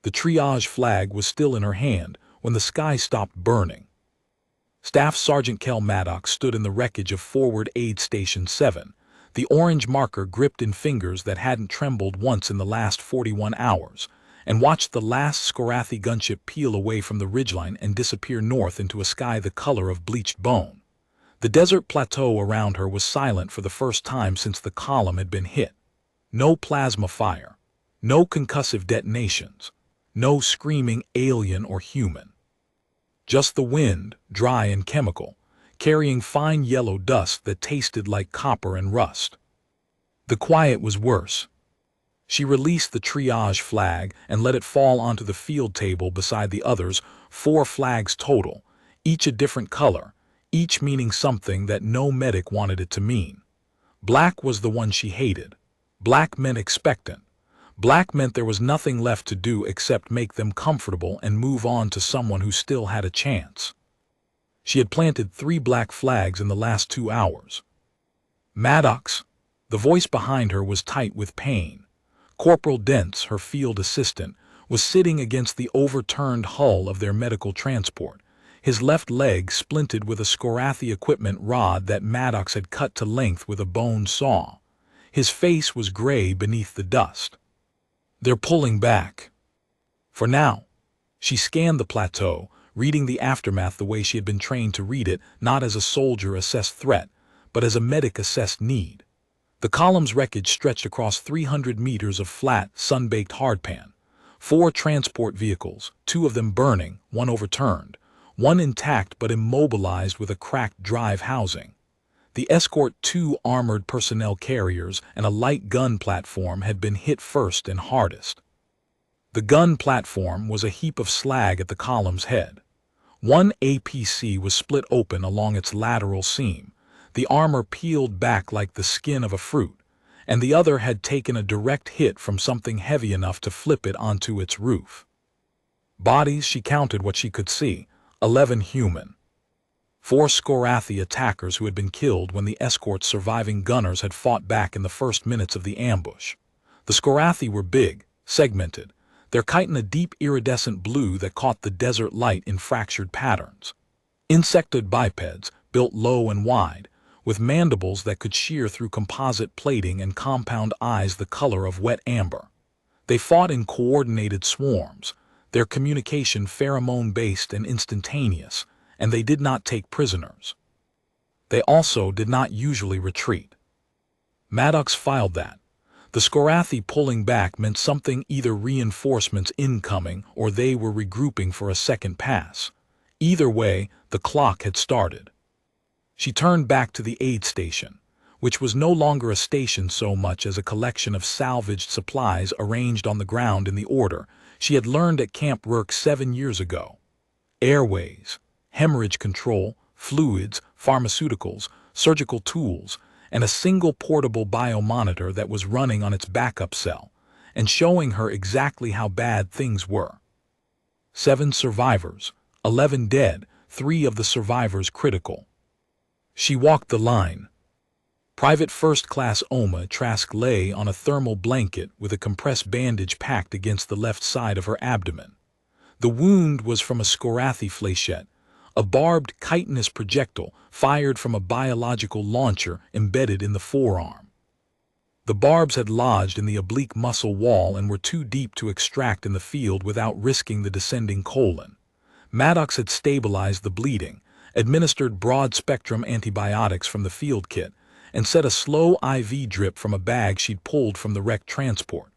The triage flag was still in her hand when the sky stopped burning. Staff Sergeant Kel Maddox stood in the wreckage of Forward Aid Station 7, the orange marker gripped in fingers that hadn't trembled once in the last 41 hours, and watched the last Scorathi gunship peel away from the ridgeline and disappear north into a sky the color of bleached bone. The desert plateau around her was silent for the first time since the column had been hit. No plasma fire, no concussive detonations, no screaming alien or human. Just the wind, dry and chemical, carrying fine yellow dust that tasted like copper and rust. The quiet was worse. She released the triage flag and let it fall onto the field table beside the others, 4 flags total, each a different color, each meaning something that no medic wanted it to mean. Black was the one she hated. Black meant expectant. Black meant there was nothing left to do except make them comfortable and move on to someone who still had a chance. She had planted 3 black flags in the last 2 hours. Maddox, the voice behind her was tight with pain. Corporal Dents, her field assistant, was sitting against the overturned hull of their medical transport, his left leg splinted with a Scorathi equipment rod that Maddox had cut to length with a bone saw. His face was gray beneath the dust. They're pulling back. For now. She scanned the plateau, reading the aftermath the way she had been trained to read it, not as a soldier-assessed threat, but as a medic-assessed need. The column's wreckage stretched across 300 meters of flat, sun-baked hardpan. 4 transport vehicles, 2 of them burning, 1 overturned, 1 intact but immobilized with a cracked drive housing. The escort 2 armored personnel carriers and a light gun platform had been hit first and hardest. The gun platform was a heap of slag at the column's head. 1 APC was split open along its lateral seam, the armor peeled back like the skin of a fruit, and the other had taken a direct hit from something heavy enough to flip it onto its roof. Bodies, she counted what she could see, 11 human. 4 Scorathi attackers who had been killed when the escort's surviving gunners had fought back in the first minutes of the ambush. The Scorathi were big, segmented, their chitin a deep iridescent blue that caught the desert light in fractured patterns. Insectoid bipeds, built low and wide, with mandibles that could shear through composite plating and compound eyes the color of wet amber. They fought in coordinated swarms, their communication pheromone-based and instantaneous, and they did not take prisoners. They also did not usually retreat. Maddox filed that. The Scorathi pulling back meant something, either reinforcements incoming or they were regrouping for a second pass. Either way, the clock had started. She turned back to the aid station, which was no longer a station so much as a collection of salvaged supplies arranged on the ground in the order she had learned at Camp Rourke 7 years ago. Airways, hemorrhage control, fluids, pharmaceuticals, surgical tools, and a single portable biomonitor that was running on its backup cell and showing her exactly how bad things were. 7 survivors, 11 dead, 3 of the survivors critical. She walked the line. Private First Class Oma Trask lay on a thermal blanket with a compressed bandage packed against the left side of her abdomen. The wound was from a Scorathi flechette, a barbed chitinous projectile fired from a biological launcher embedded in the forearm. The barbs had lodged in the oblique muscle wall and were too deep to extract in the field without risking the descending colon. Maddox had stabilized the bleeding, administered broad-spectrum antibiotics from the field kit, and set a slow IV drip from a bag she'd pulled from the wrecked transport.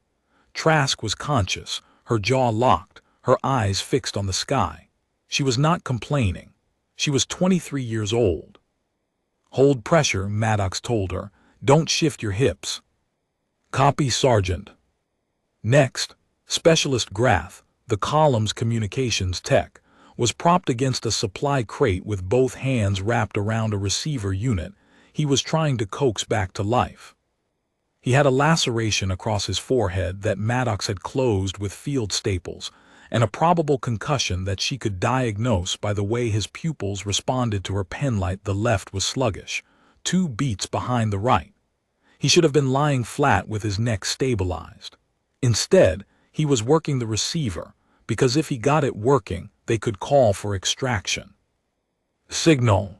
Trask was conscious, her jaw locked, her eyes fixed on the sky. She was not complaining. She was 23 years old. Hold pressure, Maddox told her. Don't shift your hips. Copy, Sergeant. Next, Specialist Grath, the column's communications tech, was propped against a supply crate with both hands wrapped around a receiver unit he was trying to coax back to life. He had a laceration across his forehead that Maddox had closed with field staples, and a probable concussion that she could diagnose by the way his pupils responded to her penlight. The left was sluggish, 2 beats behind the right. He should have been lying flat with his neck stabilized. Instead, He was working the receiver, because if he got it working, they could call for extraction. Signal.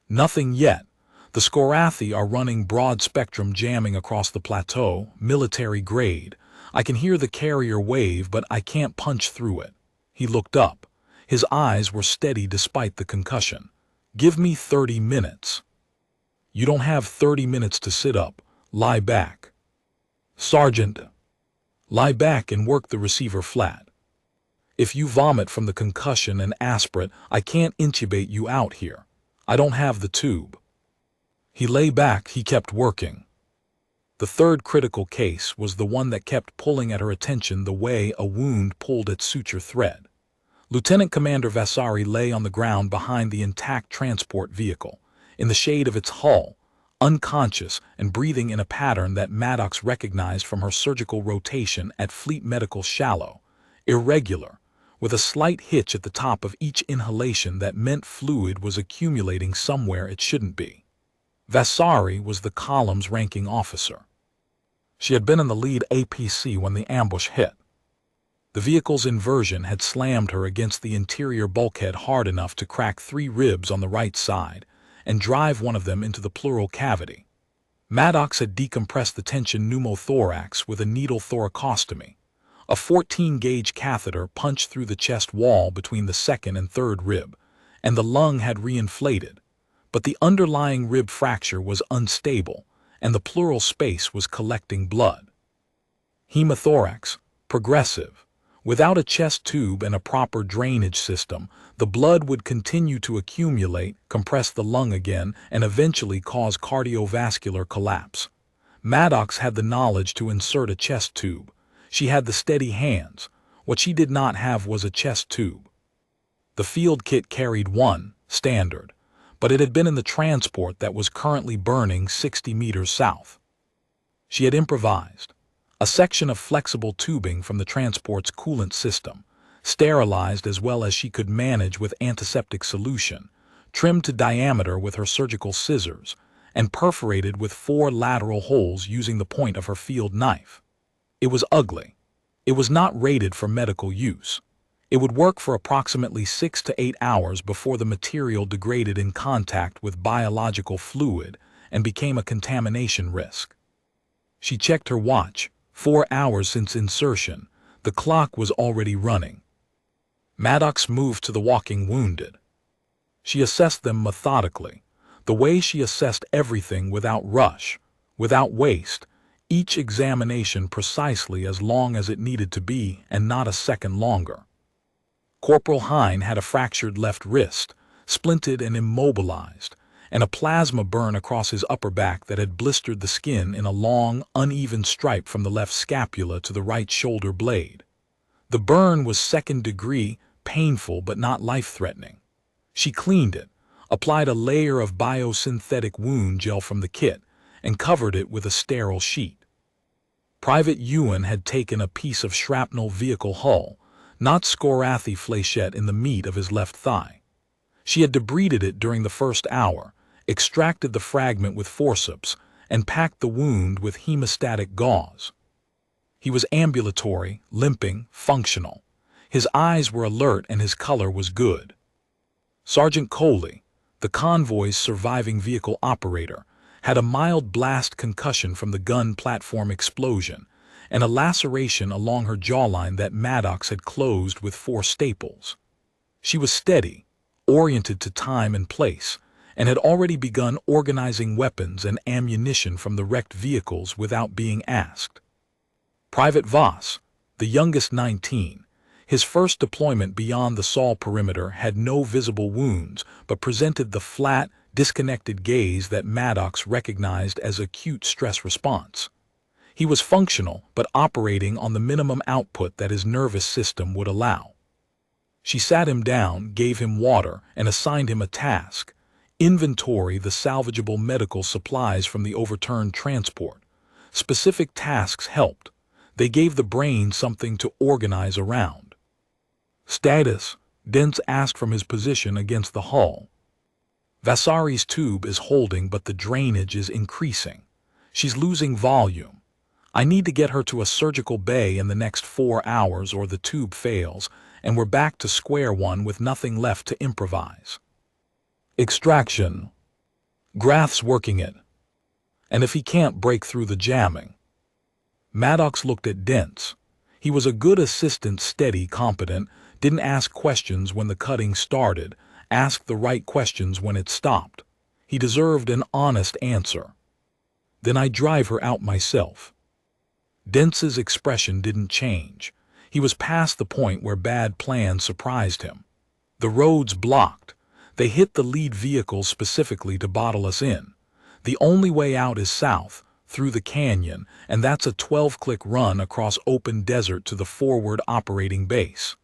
Nothing yet. The Scorathi are running broad-spectrum jamming across the plateau, military grade. I can hear the carrier wave, but I can't punch through it. He looked up. His eyes were steady despite the concussion. Give me 30 minutes. You don't have 30 minutes to sit up. Lie back. Sergeant. Lie back and work the receiver flat. If you vomit from the concussion and aspirate, I can't intubate you out here. I don't have the tube. He lay back, he kept working. The third critical case was the one that kept pulling at her attention the way a wound pulled at suture thread. Lieutenant Commander Vasari lay on the ground behind the intact transport vehicle, in the shade of its hull, unconscious and breathing in a pattern that Maddox recognized from her surgical rotation at Fleet Medical Shallow, irregular, with a slight hitch at the top of each inhalation that meant fluid was accumulating somewhere it shouldn't be. Vasari was the column's ranking officer. She had been in the lead APC when the ambush hit. The vehicle's inversion had slammed her against the interior bulkhead hard enough to crack 3 ribs on the right side and drive one of them into the pleural cavity. Maddox had decompressed the tension pneumothorax with a needle thoracostomy. A 14-gauge catheter punched through the chest wall between the second and third rib, and the lung had reinflated. But the underlying rib fracture was unstable, and the pleural space was collecting blood. Hemothorax, progressive. Without a chest tube and a proper drainage system, the blood would continue to accumulate, compress the lung again, and eventually cause cardiovascular collapse. Maddox had the knowledge to insert a chest tube. She had the steady hands. What she did not have was a chest tube. The field kit carried one, standard, but it had been in the transport that was currently burning 60 meters south. She had improvised. A section of flexible tubing from the transport's coolant system, sterilized as well as she could manage with antiseptic solution, trimmed to diameter with her surgical scissors, and perforated with 4 lateral holes using the point of her field knife. It was ugly. It was not rated for medical use. It would work for approximately 6 to 8 hours before the material degraded in contact with biological fluid and became a contamination risk. She checked her watch. 4 hours since insertion. The clock was already running. Maddox moved to the walking wounded. She assessed them methodically, the way she assessed everything without rush, without waste, each examination precisely as long as it needed to be and not a second longer. Corporal Hine had a fractured left wrist, splinted and immobilized, and a plasma burn across his upper back that had blistered the skin in a long, uneven stripe from the left scapula to the right shoulder blade. The burn was second degree, painful but not life-threatening. She cleaned it, applied a layer of biosynthetic wound gel from the kit, and covered it with a sterile sheet. Private Ewan had taken a piece of shrapnel vehicle hull, not Scorathi flechette in the meat of his left thigh. She had debrided it during the first hour, extracted the fragment with forceps, and packed the wound with hemostatic gauze. He was ambulatory, limping, functional. His eyes were alert and his color was good. Sergeant Coley, the convoy's surviving vehicle operator, had a mild blast concussion from the gun platform explosion and a laceration along her jawline that Maddox had closed with 4 staples. She was steady, oriented to time and place, and had already begun organizing weapons and ammunition from the wrecked vehicles without being asked. Private Voss, the youngest 19, his first deployment beyond the Sol perimeter, had no visible wounds but presented the flat, disconnected gaze that Maddox recognized as acute stress response. He was functional but operating on the minimum output that his nervous system would allow. She sat him down, gave him water, and assigned him a task: inventory the salvageable medical supplies from the overturned transport. Specific tasks helped. They gave the brain something to organize around. Status, Dents asked from his position against the hull. Vasari's tube is holding, but the drainage is increasing. She's losing volume. I need to get her to a surgical bay in the next 4 hours or the tube fails, and we're back to square one with nothing left to improvise. Extraction. Grath's working it. And if he can't break through the jamming. Maddox looked at Dents. He was a good assistant, steady, competent, didn't ask questions when the cutting started, asked the right questions when it stopped. He deserved an honest answer. Then I drive her out myself. Dents's expression didn't change. He was past the point where bad plans surprised him. The road's blocked. They hit the lead vehicles specifically to bottle us in. The only way out is south, through the canyon, and that's a 12-click run across open desert to the forward operating base.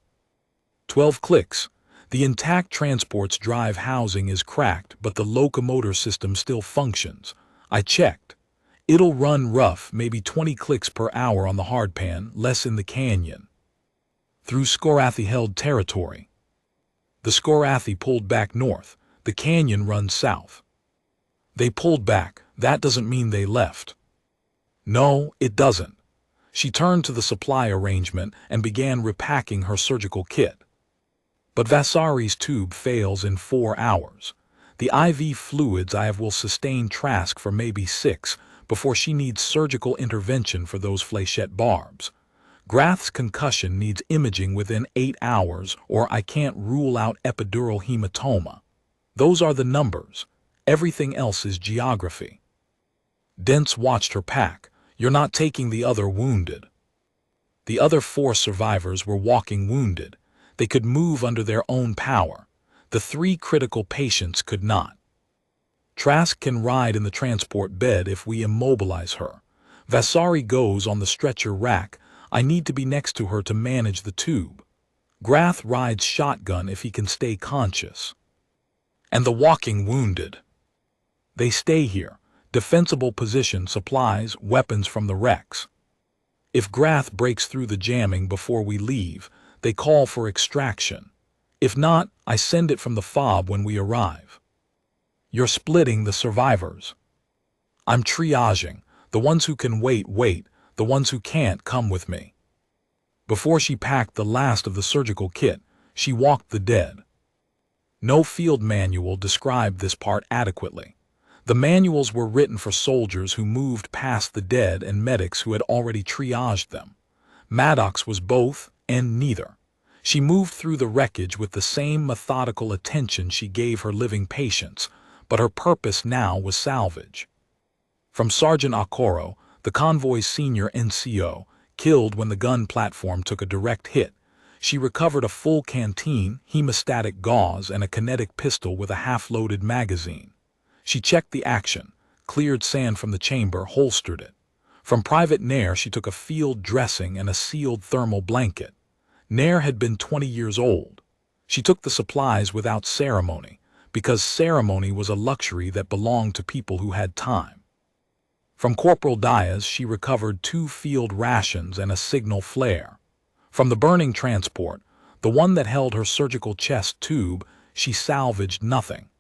12 clicks. The intact transport's drive housing is cracked, but the locomotor system still functions. I checked. It'll run rough, maybe 20 clicks per hour on the hardpan, less in the canyon. Through Scorathi-held territory. The Scorathi pulled back north. The canyon runs south. They pulled back. That doesn't mean they left. No, it doesn't. She turned to the supply arrangement and began repacking her surgical kit. But Vasari's tube fails in 4 hours. The IV fluids I have will sustain Trask for maybe 6 before she needs surgical intervention for those flechette barbs. Grath's concussion needs imaging within 8 hours, or I can't rule out epidural hematoma. Those are the numbers. Everything else is geography. Dents watched her pack. You're not taking the other wounded. The other 4 survivors were walking wounded. They could move under their own power. The 3 critical patients could not. Trask can ride in the transport bed if we immobilize her. Vasari goes on the stretcher rack. I need to be next to her to manage the tube. Grath rides shotgun if he can stay conscious. And the walking wounded. They stay here. Defensible position, supplies, weapons from the wrecks. If Grath breaks through the jamming before we leave, they call for extraction. If not, I send it from the fob when we arrive. You're splitting the survivors. I'm triaging. The ones who can wait, wait. The ones who can't, come with me. Before she packed the last of the surgical kit, she walked the dead. No field manual described this part adequately. The manuals were written for soldiers who moved past the dead and medics who had already triaged them. Maddox was both and neither. She moved through the wreckage with the same methodical attention she gave her living patients, but her purpose now was salvage. From Sergeant Okoro, the convoy's senior NCO, killed when the gun platform took a direct hit, she recovered a full canteen, hemostatic gauze, and a kinetic pistol with a half-loaded magazine. She checked the action, cleared sand from the chamber, holstered it. From Private Nair she took a field dressing and a sealed thermal blanket. Nair had been 20 years old. She took the supplies without ceremony, because ceremony was a luxury that belonged to people who had time. From Corporal Diaz she recovered 2 field rations and a signal flare. From the burning transport, the one that held her surgical chest tube, she salvaged nothing.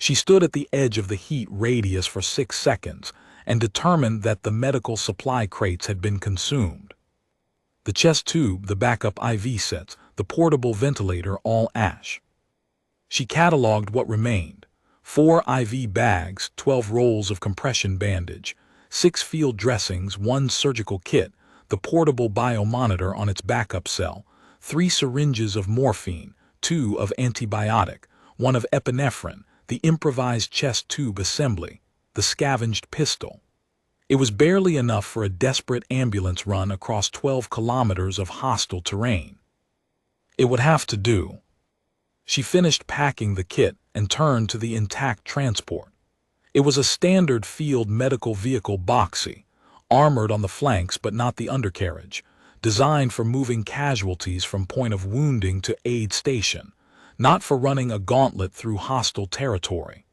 She stood at the edge of the heat radius for 6 seconds and determined that the medical supply crates had been consumed. The chest tube, the backup IV sets, the portable ventilator, all ash. She catalogued what remained: 4 IV bags, 12 rolls of compression bandage, 6 field dressings, 1 surgical kit, the portable biomonitor on its backup cell, 3 syringes of morphine, 2 of antibiotic, 1 of epinephrine, the improvised chest tube assembly, the scavenged pistol. It was barely enough for a desperate ambulance run across 12 kilometers of hostile terrain. It would have to do. She finished packing the kit and turned to the intact transport. It was a standard field medical vehicle boxy, armored on the flanks but not the undercarriage, designed for moving casualties from point of wounding to aid station, not for running a gauntlet through hostile territory.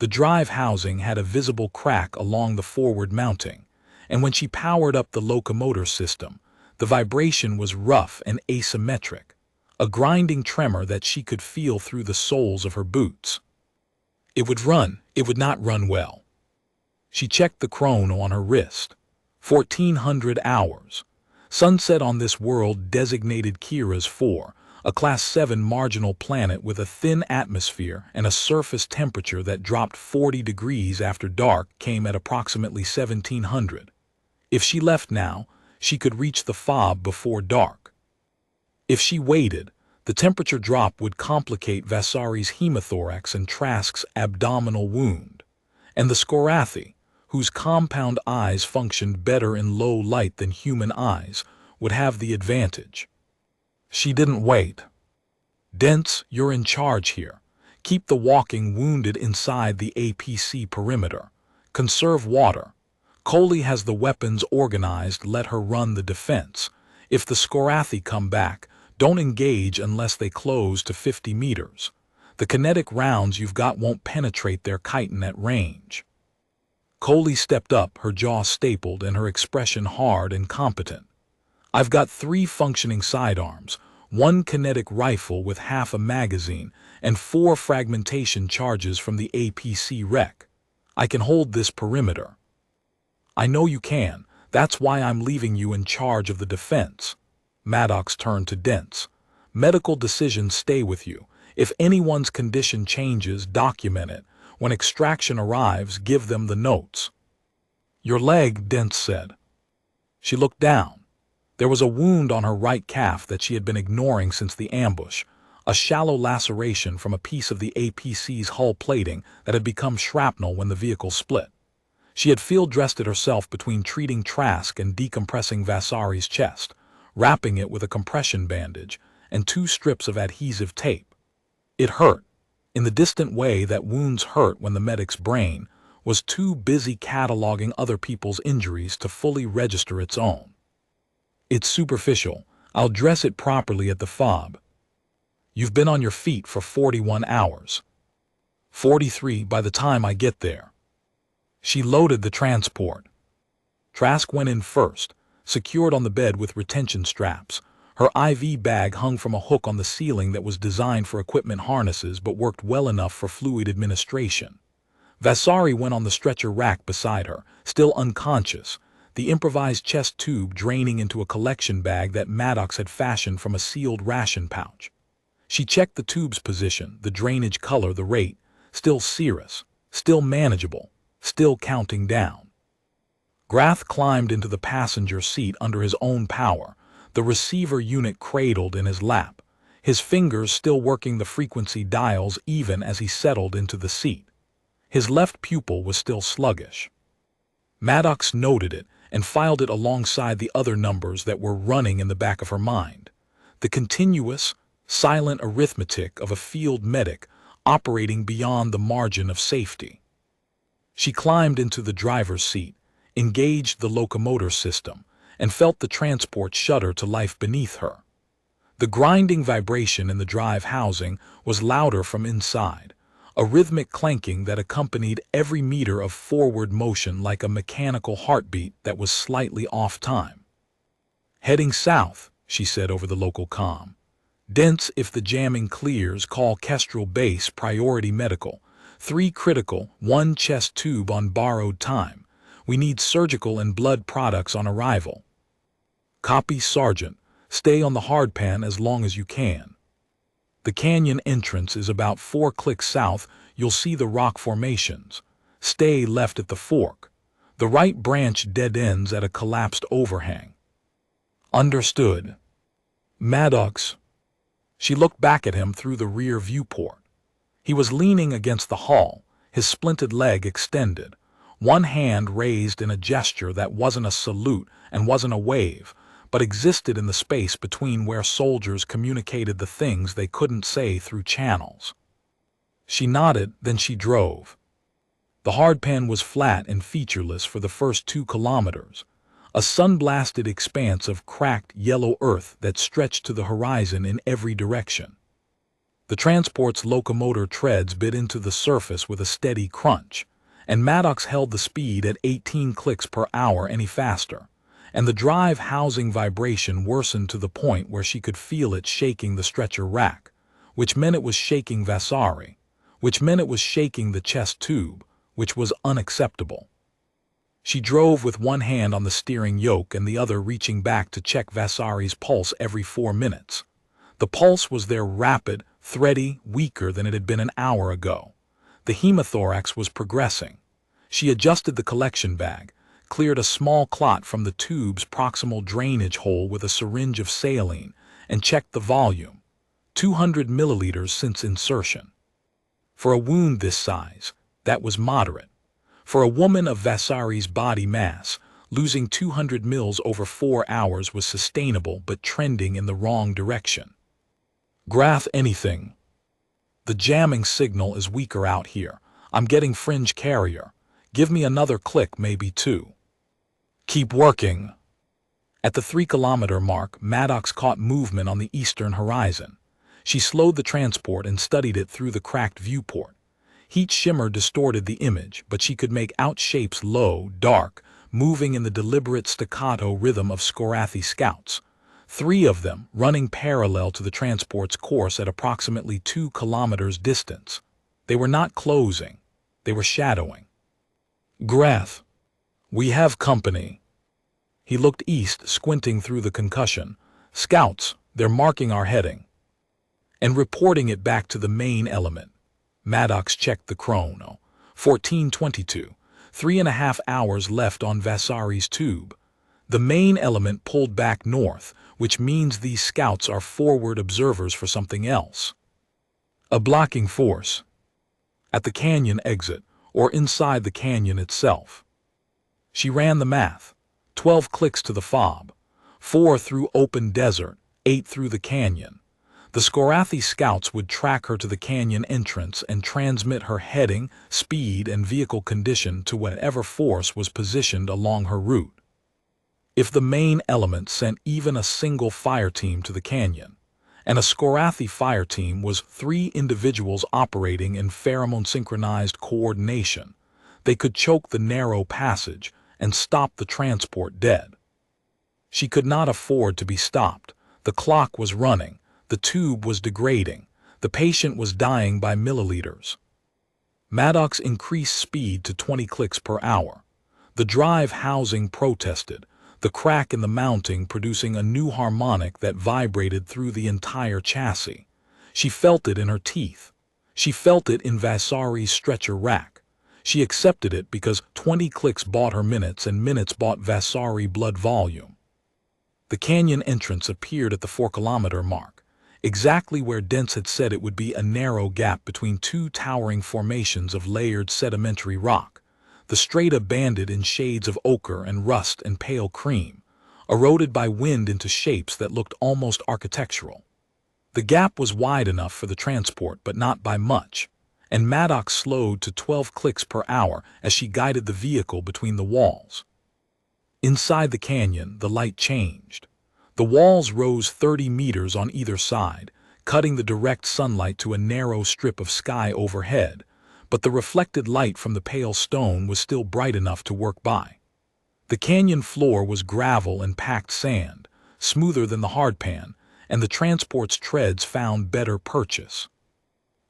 The drive housing had a visible crack along the forward mounting, and when she powered up the locomotor system, the vibration was rough and asymmetric, a grinding tremor that she could feel through the soles of her boots. It would run, it would not run well. She checked the chrono on her wrist. 1,400 hours. Sunset on this world designated Kira's 4, a Class 7 marginal planet with a thin atmosphere and a surface temperature that dropped 40 degrees after dark, came at approximately 1,700. If she left now, she could reach the fob before dark. If she waited, the temperature drop would complicate Vasari's hemothorax and Trask's abdominal wound. And the Scorathi, whose compound eyes functioned better in low light than human eyes, would have the advantage. She didn't wait. Dents, you're in charge here. Keep the walking wounded inside the APC perimeter. Conserve water. Coley has the weapons organized, let her run the defense. If the Scorathi come back, don't engage unless they close to 50 meters. The kinetic rounds you've got won't penetrate their chitin at range. Coley stepped up, her jaw stapled and her expression hard and competent. I've got 3 functioning sidearms, 1 kinetic rifle with half a magazine, and 4 fragmentation charges from the APC wreck. I can hold this perimeter. I know you can. That's why I'm leaving you in charge of the defense. Maddox turned to Dents. Medical decisions stay with you. If anyone's condition changes, document it. When extraction arrives, give them the notes. Your leg, Dents said. She looked down. There was a wound on her right calf that she had been ignoring since the ambush, a shallow laceration from a piece of the APC's hull plating that had become shrapnel when the vehicle split. She had field-dressed it herself between treating Trask and decompressing Vasari's chest, wrapping it with a compression bandage and 2 strips of adhesive tape. It hurt, in the distant way that wounds hurt when the medic's brain was too busy cataloging other people's injuries to fully register its own. It's superficial. I'll dress it properly at the fob. You've been on your feet for 41 hours. 43 by the time I get there. She loaded the transport. Trask went in first, secured on the bed with retention straps. Her IV bag hung from a hook on the ceiling that was designed for equipment harnesses but worked well enough for fluid administration. Vasari went on the stretcher rack beside her, still unconscious, the improvised chest tube draining into a collection bag that Maddox had fashioned from a sealed ration pouch. She checked the tube's position, the drainage color, the rate, still serous, still manageable, still counting down. Grath climbed into the passenger seat under his own power, the receiver unit cradled in his lap, his fingers still working the frequency dials even as he settled into the seat. His left pupil was still sluggish. Maddox noted it and filed it alongside the other numbers that were running in the back of her mind, the continuous, silent arithmetic of a field medic operating beyond the margin of safety. She climbed into the driver's seat, engaged the locomotor system, and felt the transport shudder to life beneath her. The grinding vibration in the drive housing was louder from inside, a rhythmic clanking that accompanied every meter of forward motion like a mechanical heartbeat that was slightly off time. Heading south, she said over the local comm. Dents, if the jamming clears, call Kestrel Base Priority Medical. 3 critical, 1 chest tube on borrowed time. We need surgical and blood products on arrival. Copy, Sergeant. Stay on the hardpan as long as you can. The canyon entrance is about 4 clicks south. You'll see the rock formations. Stay left at the fork. The right branch dead ends at a collapsed overhang. Understood. Maddox. She looked back at him through the rear viewport. He was leaning against the hull, his splinted leg extended, one hand raised in a gesture that wasn't a salute and wasn't a wave, but existed in the space between where soldiers communicated the things they couldn't say through channels. She nodded, then she drove. The hardpan was flat and featureless for the first 2 kilometers, a sun-blasted expanse of cracked yellow earth that stretched to the horizon in every direction. The transport's locomotor treads bit into the surface with a steady crunch, and Maddox held the speed at 18 clicks per hour any faster, and the drive housing vibration worsened to the point where she could feel it shaking the stretcher rack, which meant it was shaking Vasari, which meant it was shaking the chest tube, which was unacceptable. She drove with one hand on the steering yoke and the other reaching back to check Vasari's pulse every 4 minutes. The pulse was there rapid, thready, weaker than it had been an hour ago. The hemothorax was progressing. She adjusted the collection bag, cleared a small clot from the tube's proximal drainage hole with a syringe of saline, and checked the volume. 200 milliliters since insertion. For a wound this size, that was moderate. For a woman of Vasari's body mass, losing 200 mils over 4 hours was sustainable but trending in the wrong direction. Grath anything. The jamming signal is weaker out here. I'm getting fringe carrier. Give me another click, maybe 2. Keep working. At the 3-kilometer mark, Maddox caught movement on the eastern horizon. She slowed the transport and studied it through the cracked viewport. Heat shimmer distorted the image, but she could make out shapes low, dark, moving in the deliberate staccato rhythm of Scorathi scouts. 3 of them, running parallel to the transport's course at approximately 2 kilometers distance. They were not closing. They were shadowing. Grath. We have company. He looked east, squinting through the concussion. Scouts, they're marking our heading. And reporting it back to the main element. Maddox checked the chrono. 14:22. 3.5 hours left on Vasari's tube. The main element pulled back north, which means these scouts are forward observers for something else. A blocking force. At the canyon exit, or inside the canyon itself. She ran the math. 12 clicks to the fob. 4 through open desert, 8 through the canyon. The Scorathi scouts would track her to the canyon entrance and transmit her heading, speed, and vehicle condition to whatever force was positioned along her route. If the main element sent even a single fire team to the canyon, and a Scorathi fire team was 3 individuals operating in pheromone-synchronized coordination, they could choke the narrow passage and stop the transport dead. She could not afford to be stopped. The clock was running. The tube was degrading. The patient was dying by milliliters. Maddox increased speed to 20 clicks per hour. The drive housing protested, the crack in the mounting producing a new harmonic that vibrated through the entire chassis. She felt it in her teeth. She felt it in Vasari's stretcher rack. She accepted it because 20 clicks bought her minutes and minutes bought Vasari blood volume. The canyon entrance appeared at the 4-kilometer mark, exactly where Dents had said it would be, a narrow gap between 2 towering formations of layered sedimentary rock, the strata banded in shades of ochre and rust and pale cream, eroded by wind into shapes that looked almost architectural. The gap was wide enough for the transport, but not by much, and Maddox slowed to 12 clicks per hour as she guided the vehicle between the walls. Inside the canyon, the light changed. The walls rose 30 meters on either side, cutting the direct sunlight to a narrow strip of sky overhead, but the reflected light from the pale stone was still bright enough to work by. The canyon floor was gravel and packed sand, smoother than the hardpan, and the transport's treads found better purchase.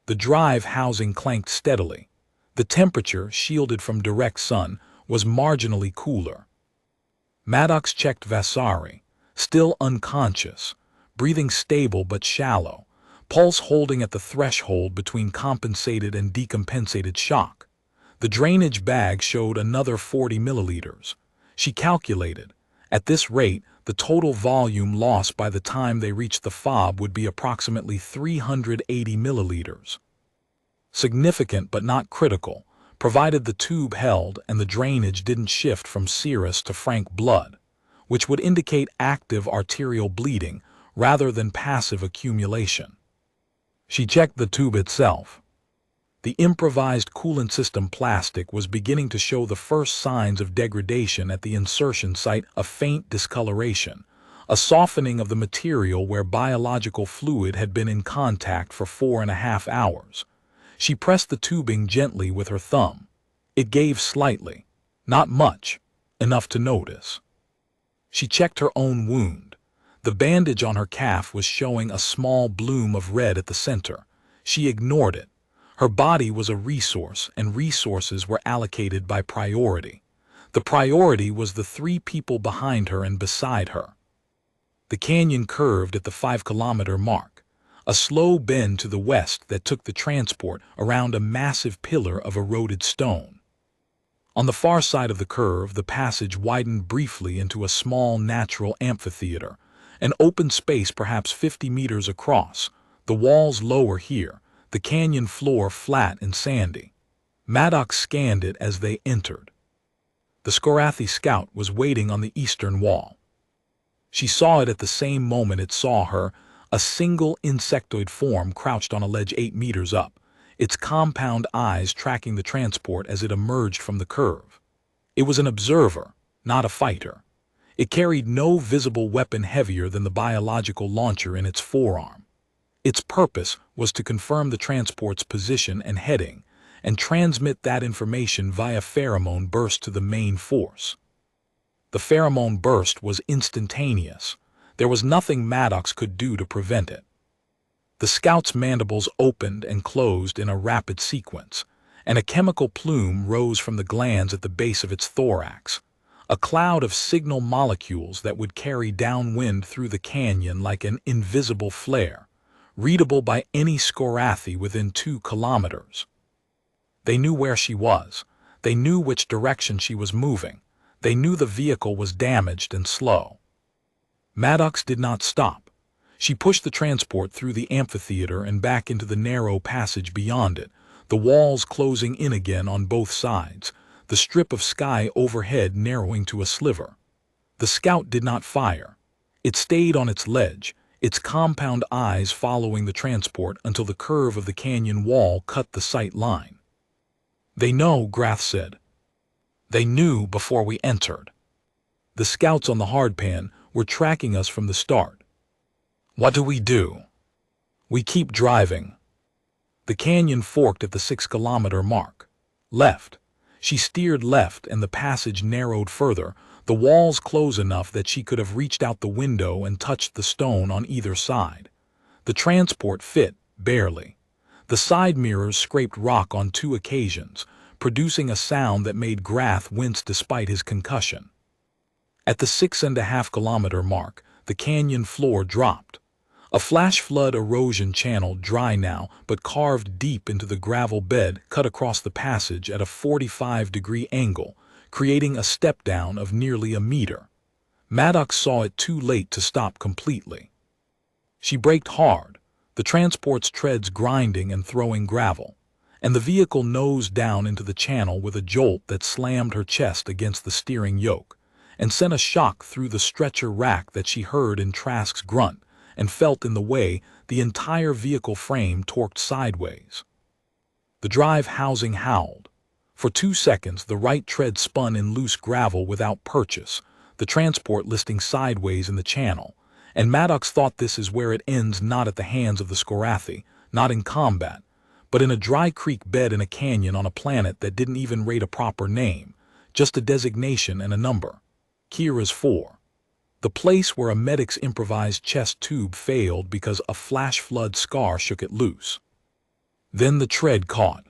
The drive housing clanked steadily. The temperature, shielded from direct sun, was marginally cooler. Maddox checked Vasari, still unconscious, breathing stable but shallow, pulse holding at the threshold between compensated and decompensated shock. The drainage bag showed another 40 milliliters. She calculated, at this rate, the total volume lost by the time they reached the fob would be approximately 380 milliliters. Significant but not critical, provided the tube held and the drainage didn't shift from serous to frank blood, which would indicate active arterial bleeding rather than passive accumulation. She checked the tube itself. The improvised coolant system plastic was beginning to show the first signs of degradation at the insertion site, a faint discoloration, a softening of the material where biological fluid had been in contact for 4.5 hours. She pressed the tubing gently with her thumb. It gave slightly, not much, enough to notice. She checked her own wound. The bandage on her calf was showing a small bloom of red at the center. She ignored it. Her body was a resource, and resources were allocated by priority. The priority was the 3 people behind her and beside her. The canyon curved at the 5-kilometer mark, a slow bend to the west that took the transport around a massive pillar of eroded stone. On the far side of the curve, the passage widened briefly into a small natural amphitheater, an open space perhaps 50 meters across, the walls lower here, the canyon floor flat and sandy. Maddox scanned it as they entered. The Scorathi scout was waiting on the eastern wall. She saw it at the same moment it saw her, a single insectoid form crouched on a ledge 8 meters up, its compound eyes tracking the transport as it emerged from the curve. It was an observer, not a fighter. It carried no visible weapon heavier than the biological launcher in its forearm. Its purpose was to confirm the transport's position and heading, and transmit that information via pheromone burst to the main force. The pheromone burst was instantaneous. There was nothing Maddox could do to prevent it. The scout's mandibles opened and closed in a rapid sequence, and a chemical plume rose from the glands at the base of its thorax, a cloud of signal molecules that would carry downwind through the canyon like an invisible flare, readable by any Scorathi within 2 kilometers. They knew where she was. They knew which direction she was moving. They knew the vehicle was damaged and slow. Maddox did not stop. She pushed the transport through the amphitheater and back into the narrow passage beyond it, the walls closing in again on both sides, the strip of sky overhead narrowing to a sliver. The scout did not fire. It stayed on its ledge, its compound eyes following the transport until the curve of the canyon wall cut the sight line. "They know," Grath said. "They knew before we entered. The scouts on the hardpan were tracking us from the start. What do we do?" "We keep driving." The canyon forked at the 6-kilometer mark. Left. She steered left and the passage narrowed further, the walls close enough that she could have reached out the window and touched the stone on either side. The transport fit, barely. The side mirrors scraped rock on 2 occasions, producing a sound that made Grath wince despite his concussion. At the 6.5-kilometer mark, the canyon floor dropped. A flash flood erosion channel, dry now but carved deep into the gravel bed, cut across the passage at a 45-degree angle, creating a step-down of nearly a meter. Maddox saw it too late to stop completely. She braked hard, the transport's treads grinding and throwing gravel, and the vehicle nosed down into the channel with a jolt that slammed her chest against the steering yoke, and sent a shock through the stretcher rack that she heard in Trask's grunt, and felt in the way the entire vehicle frame torqued sideways. The drive housing howled. For 2 seconds, the right tread spun in loose gravel without purchase, the transport listing sideways in the channel, and Maddox thought this is where it ends, not at the hands of the Scorathi, not in combat, but in a dry creek bed in a canyon on a planet that didn't even rate a proper name, just a designation and a number. Kira's 4. The place where a medic's improvised chest tube failed because a flash flood scar shook it loose. Then the tread caught.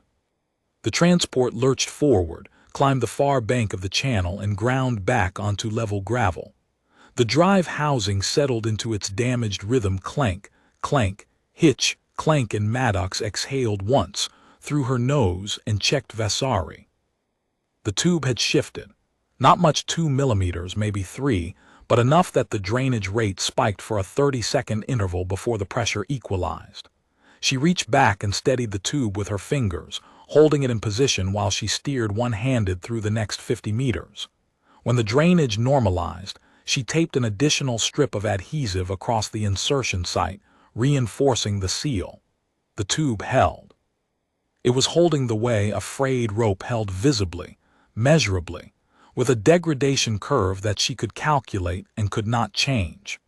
The transport lurched forward, climbed the far bank of the channel, and ground back onto level gravel. The drive housing settled into its damaged rhythm, clank, clank, hitch, clank, and Maddox exhaled once, through her nose, and checked Vasari. The tube had shifted. Not much, 2 millimeters, maybe 3, but enough that the drainage rate spiked for a 30-second interval before the pressure equalized. She reached back and steadied the tube with her fingers, holding it in position while she steered one-handed through the next 50 meters. When the drainage normalized, she taped an additional strip of adhesive across the insertion site, reinforcing the seal. The tube held. It was holding the way a frayed rope held, visibly, measurably, with a degradation curve that she could calculate and could not change.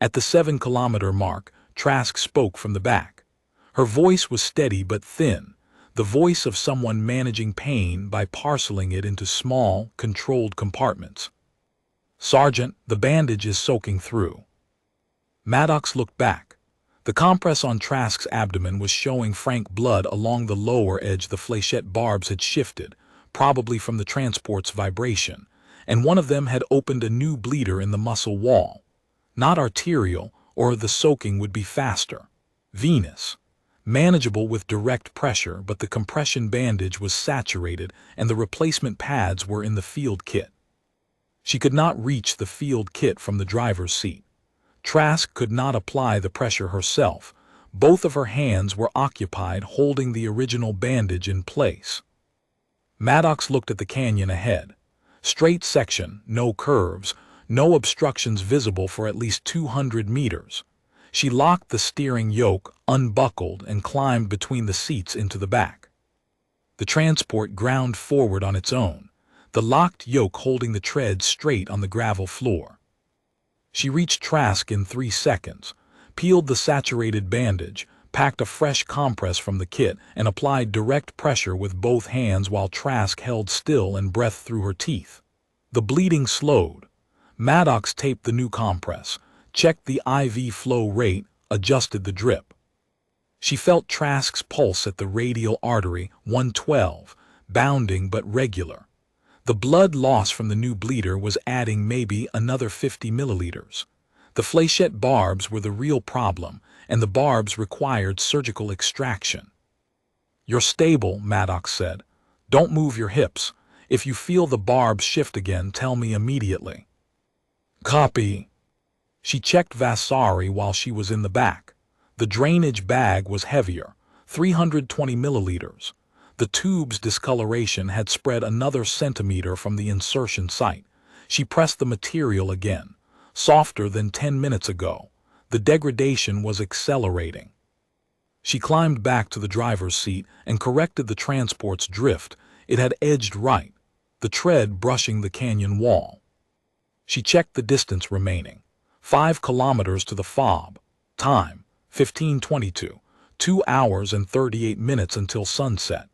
At the 7-kilometer mark, Trask spoke from the back. Her voice was steady but thin, the voice of someone managing pain by parceling it into small, controlled compartments. "Sergeant, the bandage is soaking through." Maddox looked back. The compress on Trask's abdomen was showing frank blood along the lower edge. The flechette barbs had shifted, probably from the transport's vibration, and one of them had opened a new bleeder in the muscle wall. Not arterial, or the soaking would be faster. Venous. Manageable with direct pressure, but the compression bandage was saturated and the replacement pads were in the field kit. She could not reach the field kit from the driver's seat. Trask could not apply the pressure herself. Both of her hands were occupied holding the original bandage in place. Maddox looked at the canyon ahead. Straight section, no curves, no obstructions visible for at least 200 meters. She locked the steering yoke, unbuckled, and climbed between the seats into the back. The transport ground forward on its own, the locked yoke holding the tread straight on the gravel floor. She reached Trask in 3 seconds, peeled the saturated bandage, packed a fresh compress from the kit, and applied direct pressure with both hands while Trask held still and breathed through her teeth. The bleeding slowed. Maddox taped the new compress, checked the IV flow rate, adjusted the drip. She felt Trask's pulse at the radial artery, 112, bounding but regular. The blood loss from the new bleeder was adding maybe another 50 milliliters. The flechette barbs were the real problem, and the barbs required surgical extraction. "You're stable," Maddox said. "Don't move your hips. If you feel the barbs shift again, tell me immediately." "Copy." She checked Vasari while she was in the back. The drainage bag was heavier, 320 milliliters. The tube's discoloration had spread another centimeter from the insertion site. She pressed the material again, softer than 10 minutes ago. The degradation was accelerating. She climbed back to the driver's seat and corrected the transport's drift. It had edged right, the tread brushing the canyon wall. She checked the distance remaining. 5 kilometers to the fob. Time, 15:22. 2 hours and 38 minutes until sunset.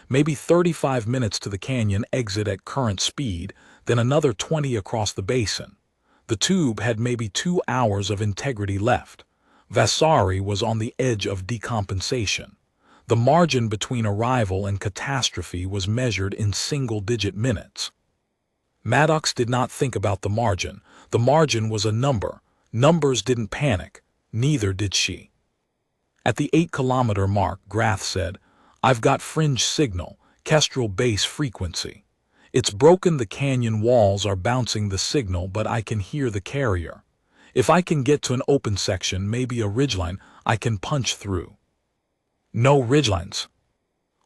Maybe 35 minutes to the canyon exit at current speed, then another 20 across the basin. The tube had maybe 2 hours of integrity left. Vasari was on the edge of decompensation. The margin between arrival and catastrophe was measured in single-digit minutes. Maddox did not think about the margin. The margin was a number. Numbers didn't panic. Neither did she. At the 8-kilometer mark, Grath said, "I've got fringe signal, kestrel base frequency. It's broken, the canyon walls are bouncing the signal, but I can hear the carrier. If I can get to an open section, maybe a ridgeline, I can punch through." "No ridgelines.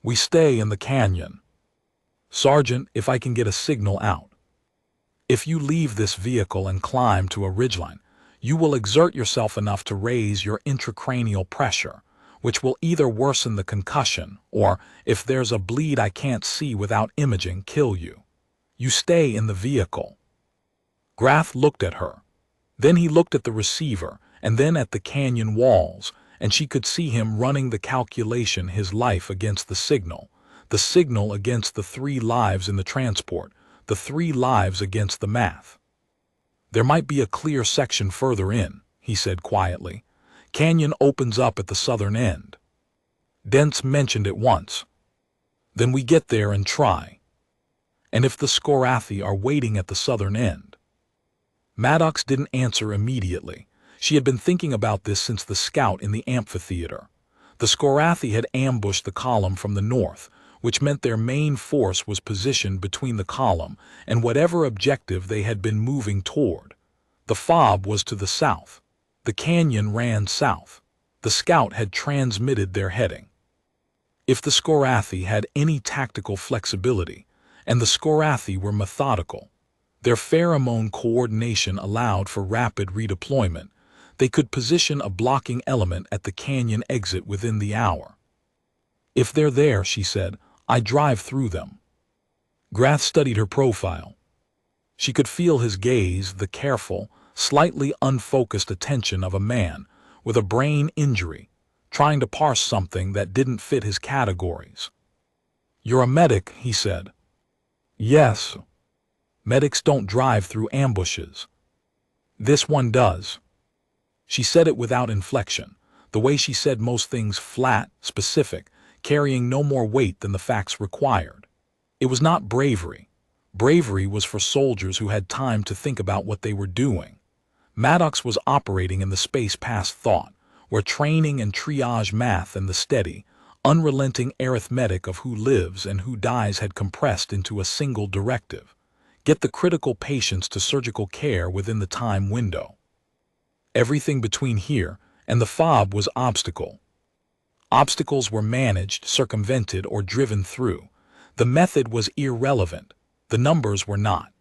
We stay in the canyon." "Sergeant, if I can get a signal out." "If you leave this vehicle and climb to a ridgeline, you will exert yourself enough to raise your intracranial pressure, which will either worsen the concussion or, if there's a bleed I can't see without imaging, kill you. You stay in the vehicle." Grath looked at her. Then he looked at the receiver and then at the canyon walls, and she could see him running the calculation, his life against the signal against the 3 lives in the transport, the 3 lives against the math. "There might be a clear section further in," he said quietly. "Canyon opens up at the southern end." Dent's mentioned it once. "Then we get there and try." "And if the Scorathi are waiting at the southern end?" Maddox didn't answer immediately. She had been thinking about this since the scout in the amphitheater. The Scorathi had ambushed the column from the north, which meant their main force was positioned between the column and whatever objective they had been moving toward. The fob was to the south. The canyon ran south. The scout had transmitted their heading. If the Scorathi had any tactical flexibility, and the Scorathi were methodical, their pheromone coordination allowed for rapid redeployment, they could position a blocking element at the canyon exit within the hour. "If they're there," she said, "I drive through them." Grath studied her profile. She could feel his gaze, the careful, slightly unfocused attention of a man with a brain injury, trying to parse something that didn't fit his categories. "You're a medic," he said. "Yes." "Medics don't drive through ambushes." "This one does." She said it without inflection, the way she said most things, flat, specific, carrying no more weight than the facts required. It was not bravery. Bravery was for soldiers who had time to think about what they were doing. Maddox was operating in the space past thought, where training and triage math and the steady, unrelenting arithmetic of who lives and who dies had compressed into a single directive: get the critical patients to surgical care within the time window. Everything between here and the fob was obstacle. Obstacles were managed, circumvented, or driven through. The method was irrelevant. The numbers were not.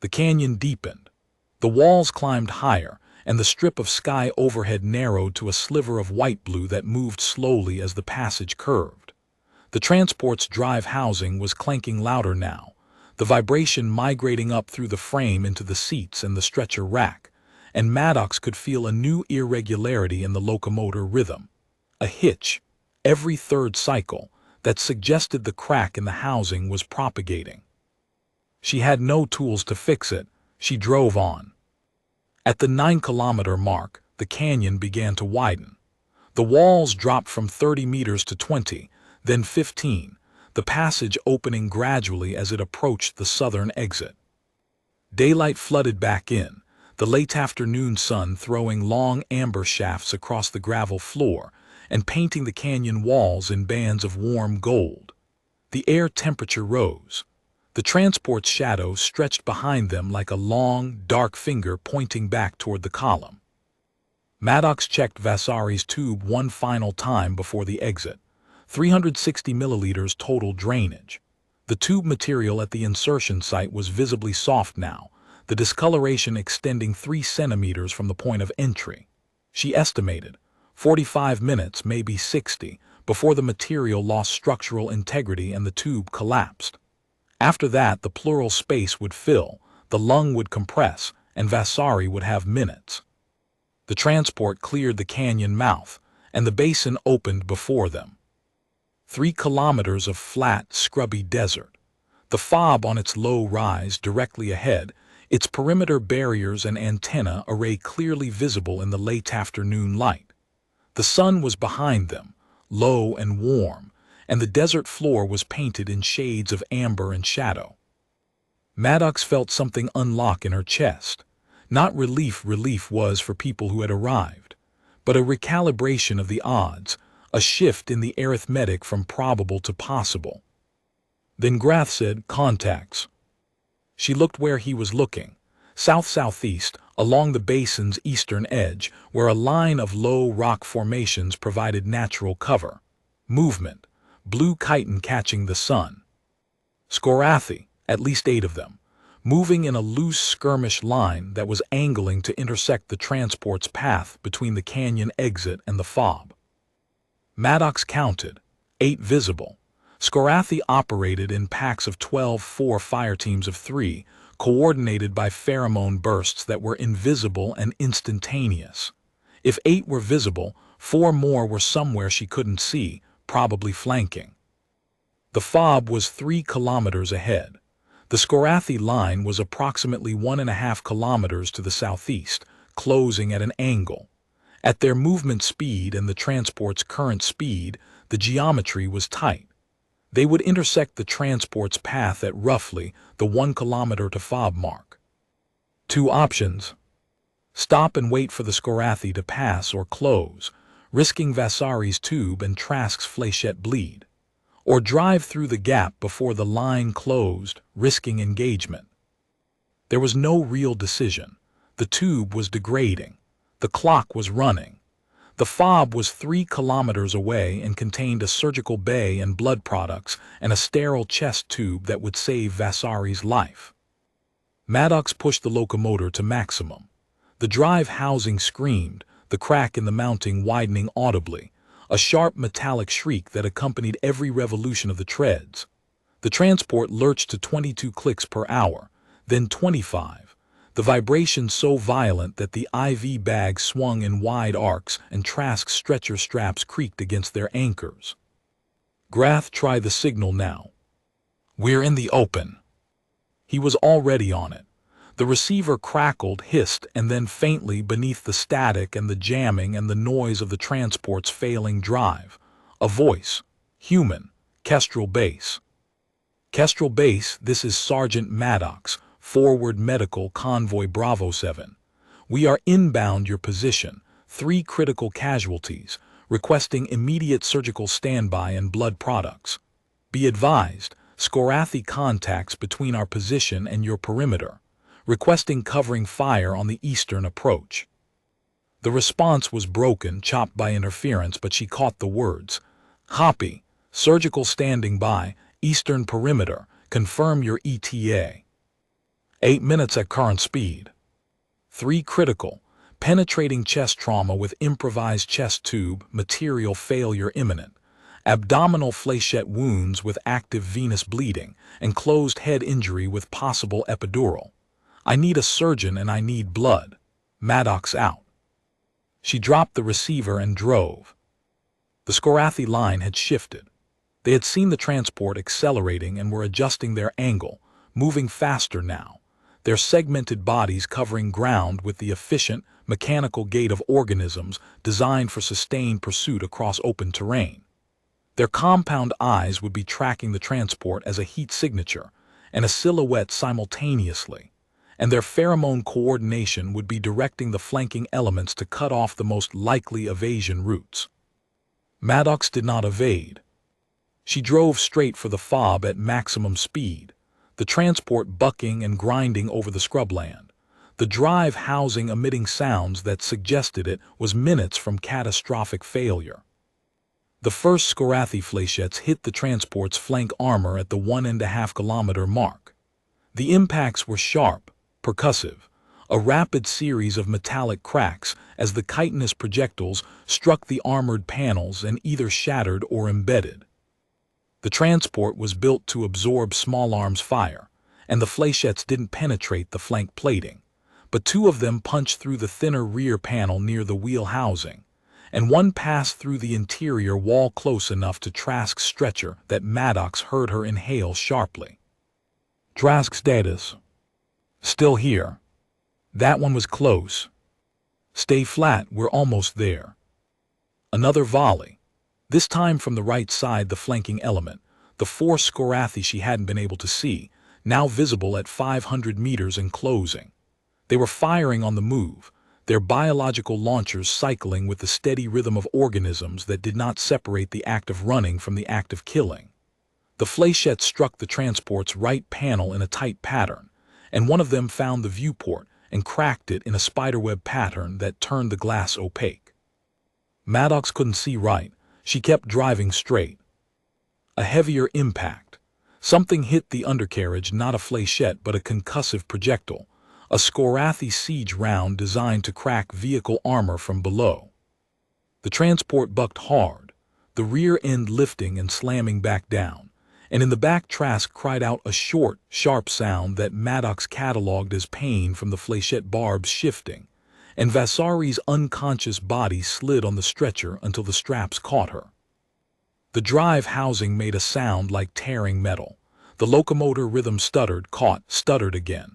The canyon deepened. The walls climbed higher, and the strip of sky overhead narrowed to a sliver of white-blue that moved slowly as the passage curved. The transport's drive housing was clanking louder now, the vibration migrating up through the frame into the seats and the stretcher rack, and Maddox could feel a new irregularity in the locomotor rhythm. A hitch, every third cycle, that suggested the crack in the housing was propagating. She had no tools to fix it. She drove on. At the 9-kilometer mark, the canyon began to widen. The walls dropped from 30 meters to 20, then 15, the passage opening gradually as it approached the southern exit. Daylight flooded back in, the late afternoon sun throwing long amber shafts across the gravel floor and painting the canyon walls in bands of warm gold. The air temperature rose. The transport's shadow stretched behind them like a long, dark finger pointing back toward the column. Maddox checked Vasari's tube one final time before the exit. 360 milliliters total drainage. The tube material at the insertion site was visibly soft now, the discoloration extending 3 centimeters from the point of entry. She estimated 45 minutes, maybe 60, before the material lost structural integrity and the tube collapsed. After that, the pleural space would fill, the lung would compress, and Vasari would have minutes. The transport cleared the canyon mouth, and the basin opened before them. 3 kilometers of flat, scrubby desert. The fob on its low rise directly ahead, its perimeter barriers and antenna array clearly visible in the late afternoon light. The sun was behind them, low and warm, and the desert floor was painted in shades of amber and shadow. Maddox felt something unlock in her chest. Not relief was for people who had arrived, but a recalibration of the odds, a shift in the arithmetic from probable to possible. Then Grath said, "Contacts." She looked where he was looking, south-southeast, along the basin's eastern edge, where a line of low rock formations provided natural cover. Movement, blue chitin catching the sun. Scorathi, at least 8 of them, moving in a loose skirmish line that was angling to intersect the transport's path between the canyon exit and the fob. Maddox counted, 8 visible. Scorathi operated in packs of 12, 4 fireteams of 3, coordinated by pheromone bursts that were invisible and instantaneous. If 8 were visible, 4 more were somewhere she couldn't see, probably flanking. The fob was 3 kilometers ahead. The Scorathi line was approximately 1.5 kilometers to the southeast, closing at an angle. At their movement speed and the transport's current speed, the geometry was tight. They would intersect the transport's path at roughly the 1 kilometer to fob mark. 2 options. Stop and wait for the Scorathi to pass or close, risking Vasari's tube and Trask's fléchette bleed. Or drive through the gap before the line closed, risking engagement. There was no real decision. The tube was degrading. The clock was running. The fob was 3 kilometers away and contained a surgical bay and blood products and a sterile chest tube that would save Vasari's life. Maddox pushed the locomotor to maximum. The drive housing screamed, the crack in the mounting widening audibly, a sharp metallic shriek that accompanied every revolution of the treads. The transport lurched to 22 clicks per hour, then 25. The vibration so violent that the IV bag swung in wide arcs and Trask's stretcher straps creaked against their anchors. Grath tried the signal now. "We're in the open." He was already on it. The receiver crackled, hissed, and then faintly beneath the static and the jamming and the noise of the transport's failing drive. A voice, human, kestrel bass. Kestrel Base, this is Sergeant Maddox, Forward Medical Convoy Bravo 7. We are inbound your position, 3 critical casualties, requesting immediate surgical standby and blood products. Be advised, Scorathi contacts between our position and your perimeter, requesting covering fire on the eastern approach. The response was broken, chopped by interference, but she caught the words. Copy, surgical standing by, eastern perimeter, confirm your ETA. 8 minutes at current speed. 3 critical, penetrating chest trauma with improvised chest tube, material failure imminent, abdominal flechette wounds with active venous bleeding, and closed head injury with possible epidural. I need a surgeon and I need blood. Maddox out. She dropped the receiver and drove. The Scorathi line had shifted. They had seen the transport accelerating and were adjusting their angle, moving faster now, their segmented bodies covering ground with the efficient, mechanical gait of organisms designed for sustained pursuit across open terrain. Their compound eyes would be tracking the transport as a heat signature and a silhouette simultaneously, and their pheromone coordination would be directing the flanking elements to cut off the most likely evasion routes. Maddox did not evade. She drove straight for the fob at maximum speed, the transport bucking and grinding over the scrubland, the drive housing emitting sounds that suggested it was minutes from catastrophic failure. The first Scorathi flechettes hit the transport's flank armor at the 1.5 kilometer mark. The impacts were sharp, percussive, a rapid series of metallic cracks as the chitinous projectiles struck the armored panels and either shattered or embedded. The transport was built to absorb small arms fire, and the flechettes didn't penetrate the flank plating, but 2 of them punched through the thinner rear panel near the wheel housing, and 1 passed through the interior wall close enough to Trask's stretcher that Maddox heard her inhale sharply. Trask's status. Still here. That one was close. Stay flat, we're almost there. Another volley. This time from the right side, the flanking element, the 4 Scorathi she hadn't been able to see, now visible at 500 meters and closing. They were firing on the move, their biological launchers cycling with the steady rhythm of organisms that did not separate the act of running from the act of killing. The flechettes struck the transport's right panel in a tight pattern, and one of them found the viewport and cracked it in a spiderweb pattern that turned the glass opaque. Maddox couldn't see right. She kept driving straight. A heavier impact. Something hit the undercarriage, not a flechette but a concussive projectile, a Scorathi siege round designed to crack vehicle armor from below. The transport bucked hard, the rear end lifting and slamming back down, and in the back Trask cried out a short, sharp sound that Maddox catalogued as pain from the flechette barbs shifting, and Vasari's unconscious body slid on the stretcher until the straps caught her. The drive housing made a sound like tearing metal. The locomotor rhythm stuttered, caught, stuttered again.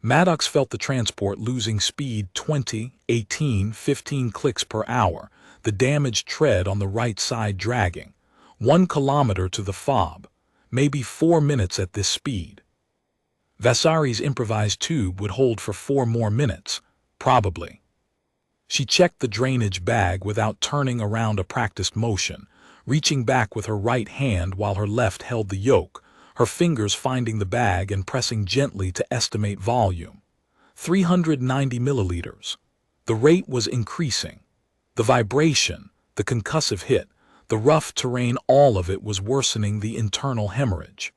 Maddox felt the transport losing speed 20, 18, 15 clicks per hour, the damaged tread on the right side dragging. 1 kilometer to the fob, maybe 4 minutes at this speed. Vasari's improvised tube would hold for 4 more minutes. Probably. She checked the drainage bag without turning around, a practiced motion, reaching back with her right hand while her left held the yoke, her fingers finding the bag and pressing gently to estimate volume. 390 milliliters. The rate was increasing. The vibration, the concussive hit, the rough terrain, all of it was worsening the internal hemorrhage.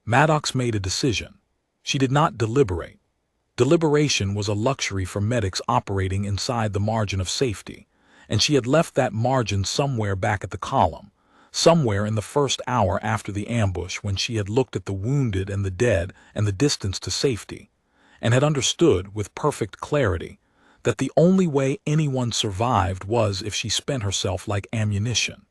Maddox made a decision. She did not deliberate. Deliberation was a luxury for medics operating inside the margin of safety, and she had left that margin somewhere back at the column, somewhere in the first hour after the ambush when she had looked at the wounded and the dead and the distance to safety, and had understood with perfect clarity that the only way anyone survived was if she spent herself like ammunition.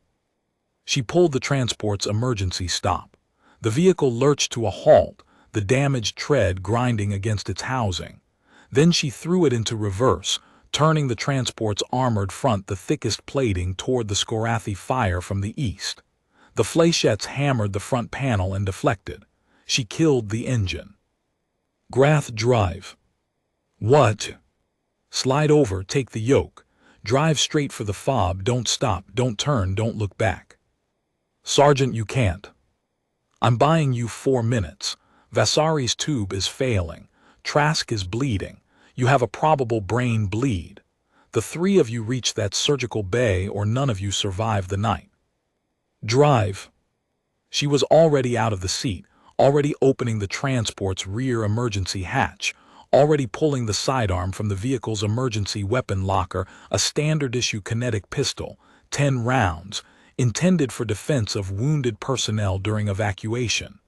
She pulled the transport's emergency stop. The vehicle lurched to a halt, the damaged tread grinding against its housing. Then she threw it into reverse, turning the transport's armored front, the thickest plating, toward the Scorathi fire from the east. The flechettes hammered the front panel and deflected. She killed the engine. Grath, drive. What? Slide over, take the yoke. Drive straight for the fob, don't stop, don't turn, don't look back. Sergeant, you can't. I'm buying you 4 minutes. Vasari's tube is failing. Trask is bleeding. You have a probable brain bleed. The 3 of you reach that surgical bay or none of you survive the night. Drive. She was already out of the seat, already opening the transport's rear emergency hatch, already pulling the sidearm from the vehicle's emergency weapon locker, a standard-issue kinetic pistol, 10 rounds, intended for defense of wounded personnel during evacuation.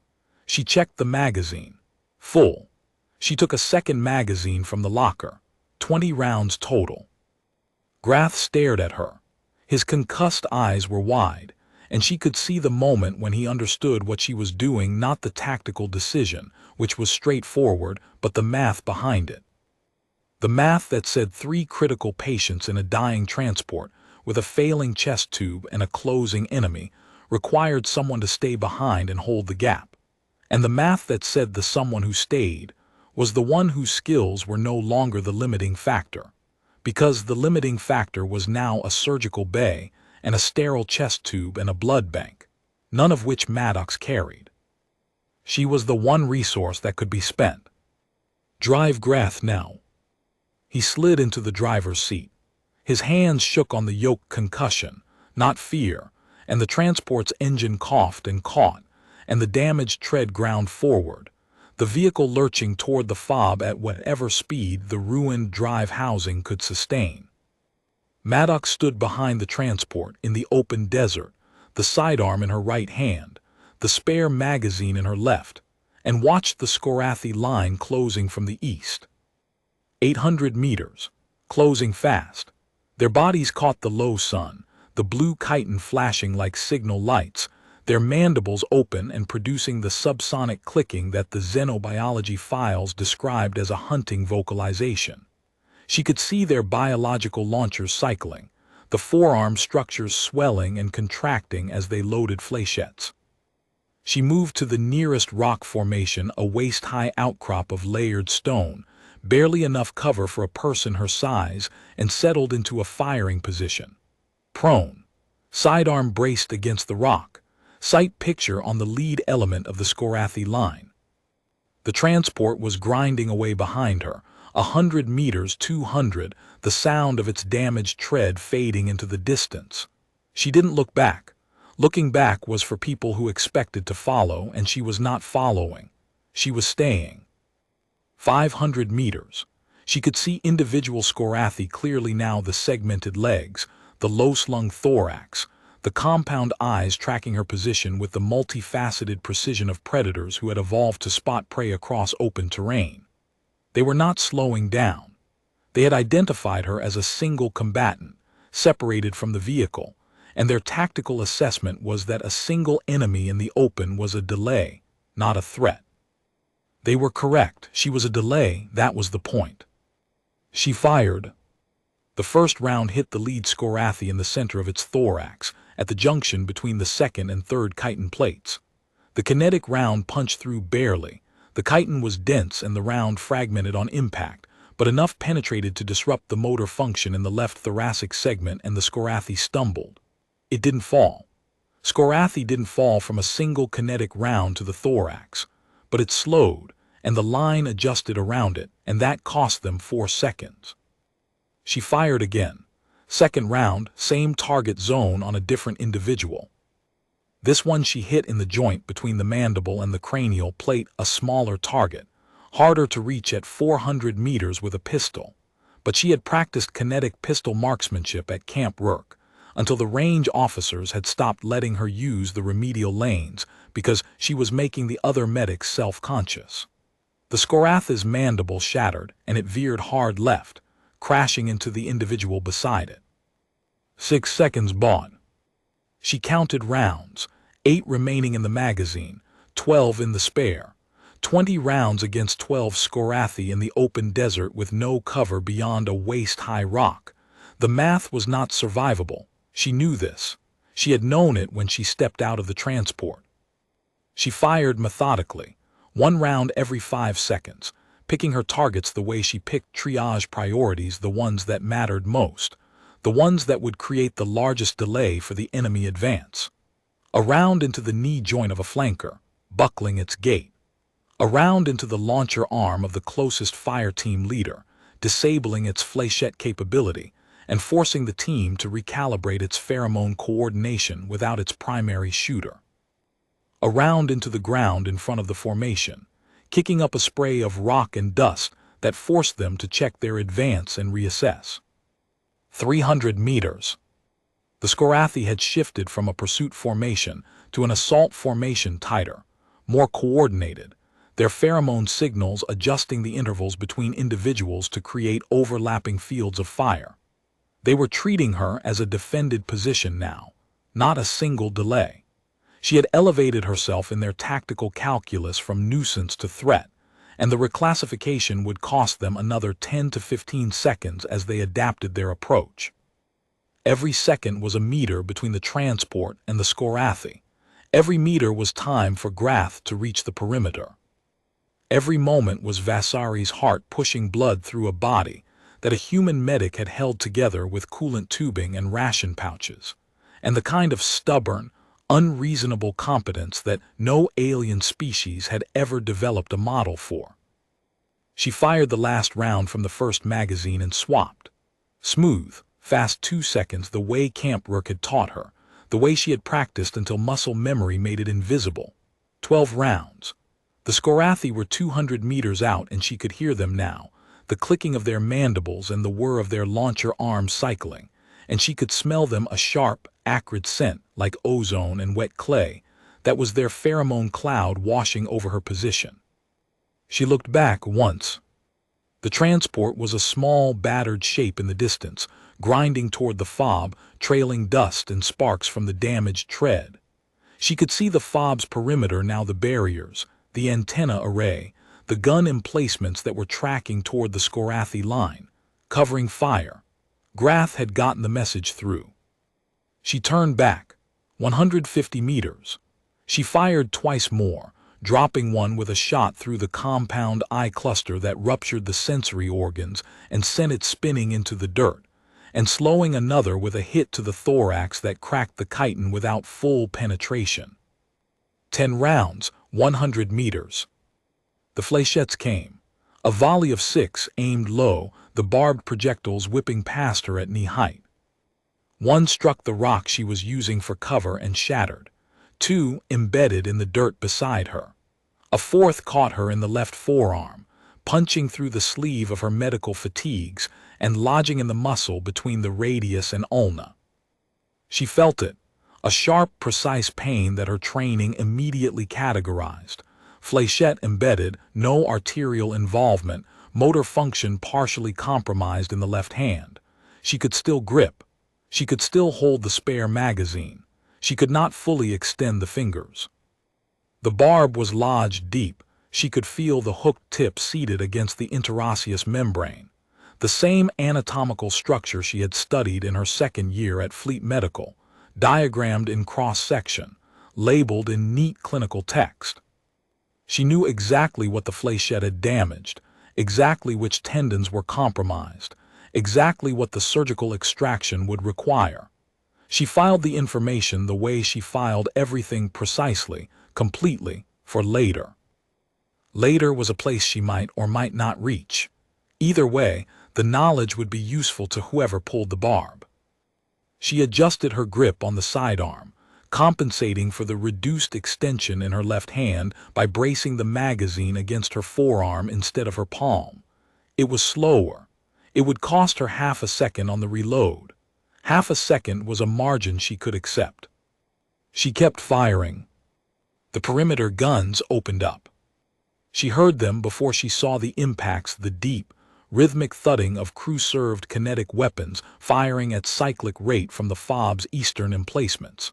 She checked the magazine. Full. She took a second magazine from the locker. 20 rounds total. Grath stared at her. His concussed eyes were wide, and she could see the moment when he understood what she was doing, not the tactical decision, which was straightforward, but the math behind it. The math that said 3 critical patients in a dying transport, with a failing chest tube and a closing enemy, required someone to stay behind and hold the gap. And the math that said the someone who stayed was the one whose skills were no longer the limiting factor, because the limiting factor was now a surgical bay and a sterile chest tube and a blood bank, none of which Maddox carried. She was the one resource that could be spent. Drive Grath now. He slid into the driver's seat. His hands shook on the yoke. Concussion, not fear, and the transport's engine coughed and caught, and the damaged tread ground forward, the vehicle lurching toward the fob at whatever speed the ruined drive housing could sustain. Maddox stood behind the transport in the open desert, the sidearm in her right hand, the spare magazine in her left, and watched the Scorathi line closing from the east. 800 meters, closing fast. Their bodies caught the low sun, the blue chitin flashing like signal lights, their mandibles open and producing the subsonic clicking that the xenobiology files described as a hunting vocalization. She could see their biological launchers cycling, the forearm structures swelling and contracting as they loaded flechettes. She moved to the nearest rock formation, a waist-high outcrop of layered stone, barely enough cover for a person her size, and settled into a firing position. Prone, sidearm braced against the rock, sight picture on the lead element of the Scorathi line. The transport was grinding away behind her, 100 meters, 200, the sound of its damaged tread fading into the distance. She didn't look back. Looking back was for people who expected to follow, and she was not following. She was staying. 500 meters. She could see individual Scorathi clearly now, the segmented legs, the low-slung thorax, the compound eyes tracking her position with the multifaceted precision of predators who had evolved to spot prey across open terrain. They were not slowing down. They had identified her as a single combatant, separated from the vehicle, and their tactical assessment was that a single enemy in the open was a delay, not a threat. They were correct. She was a delay, that was the point. She fired. The first round hit the lead Scorathi in the center of its thorax, at the junction between the second and third chitin plates. The kinetic round punched through barely. The chitin was dense and the round fragmented on impact, but enough penetrated to disrupt the motor function in the left thoracic segment, and the Scorathi stumbled. It didn't fall. Scorathi didn't fall from a single kinetic round to the thorax, but it slowed, and the line adjusted around it, and that cost them 4 seconds. She fired again. Second round, same target zone on a different individual. This one she hit in the joint between the mandible and the cranial plate, a smaller target, harder to reach at 400 meters with a pistol. But she had practiced kinetic pistol marksmanship at Camp Rourke, until the range officers had stopped letting her use the remedial lanes because she was making the other medics self-conscious. The Scorathi's mandible shattered, and it veered hard left, crashing into the individual beside it. 6 seconds bought. She counted rounds, 8 remaining in the magazine, 12 in the spare. 20 rounds against 12 Scorathi in the open desert with no cover beyond a waist-high rock. The math was not survivable. She knew this. She had known it when she stepped out of the transport. She fired methodically, one round every 5 seconds, picking her targets the way she picked triage priorities, the ones that mattered most, the ones that would create the largest delay for the enemy advance. A round into the knee joint of a flanker, buckling its gait. A round into the launcher arm of the closest fire team leader, disabling its fléchette capability and forcing the team to recalibrate its pheromone coordination without its primary shooter. A round into the ground in front of the formation, kicking up a spray of rock and dust that forced them to check their advance and reassess. 300 meters. The Scorathi had shifted from a pursuit formation to an assault formation, tighter, more coordinated, their pheromone signals adjusting the intervals between individuals to create overlapping fields of fire. They were treating her as a defended position now, not a single delay. She had elevated herself in their tactical calculus from nuisance to threat, and the reclassification would cost them another 10 to 15 seconds as they adapted their approach. Every second was a meter between the transport and the Scorathi. Every meter was time for Grath to reach the perimeter. Every moment was Vasari's heart pushing blood through a body that a human medic had held together with coolant tubing and ration pouches, and the kind of stubborn, unreasonable competence that no alien species had ever developed a model for. She fired the last round from the first magazine and swapped. Smooth, fast 2 seconds, the way camp work had taught her, the way she had practiced until muscle memory made it invisible. 12 rounds. The Scorathi were 200 meters out and she could hear them now, the clicking of their mandibles and the whir of their launcher arms cycling, and she could smell them, a sharp, acrid scent like ozone and wet clay. That was their pheromone cloud washing over her position. She looked back once. The transport was a small, battered shape in the distance, grinding toward the fob, trailing dust and sparks from the damaged tread. She could see the fob's perimeter now, the barriers, the antenna array, the gun emplacements that were tracking toward the Scorathi line, covering fire. Grath had gotten the message through. She turned back, 150 meters. She fired twice more, dropping one with a shot through the compound eye cluster that ruptured the sensory organs and sent it spinning into the dirt, and slowing another with a hit to the thorax that cracked the chitin without full penetration. 10 rounds, 100 meters. The fléchettes came. A volley of 6 aimed low, the barbed projectiles whipping past her at knee height. One struck the rock she was using for cover and shattered. 2 embedded in the dirt beside her. A 4th caught her in the left forearm, punching through the sleeve of her medical fatigues and lodging in the muscle between the radius and ulna. She felt it, a sharp, precise pain that her training immediately categorized. Fléchette embedded, no arterial involvement, motor function partially compromised in the left hand. She could still grip. She could still hold the spare magazine. She could not fully extend the fingers. The barb was lodged deep. She could feel the hooked tip seated against the interosseous membrane, the same anatomical structure she had studied in her second year at Fleet Medical, diagrammed in cross-section, labeled in neat clinical text. She knew exactly what the fléchette had damaged, exactly which tendons were compromised, exactly what the surgical extraction would require. She filed the information the way she filed everything, precisely, completely, for later. Later was a place she might or might not reach. Either way, the knowledge would be useful to whoever pulled the barb. She adjusted her grip on the sidearm, compensating for the reduced extension in her left hand by bracing the magazine against her forearm instead of her palm. It was slower. It would cost her half a second on the reload. Half a second was a margin she could accept. She kept firing. The perimeter guns opened up. She heard them before she saw the impacts, the deep, rhythmic thudding of crew-served kinetic weapons firing at cyclic rate from the fob's eastern emplacements.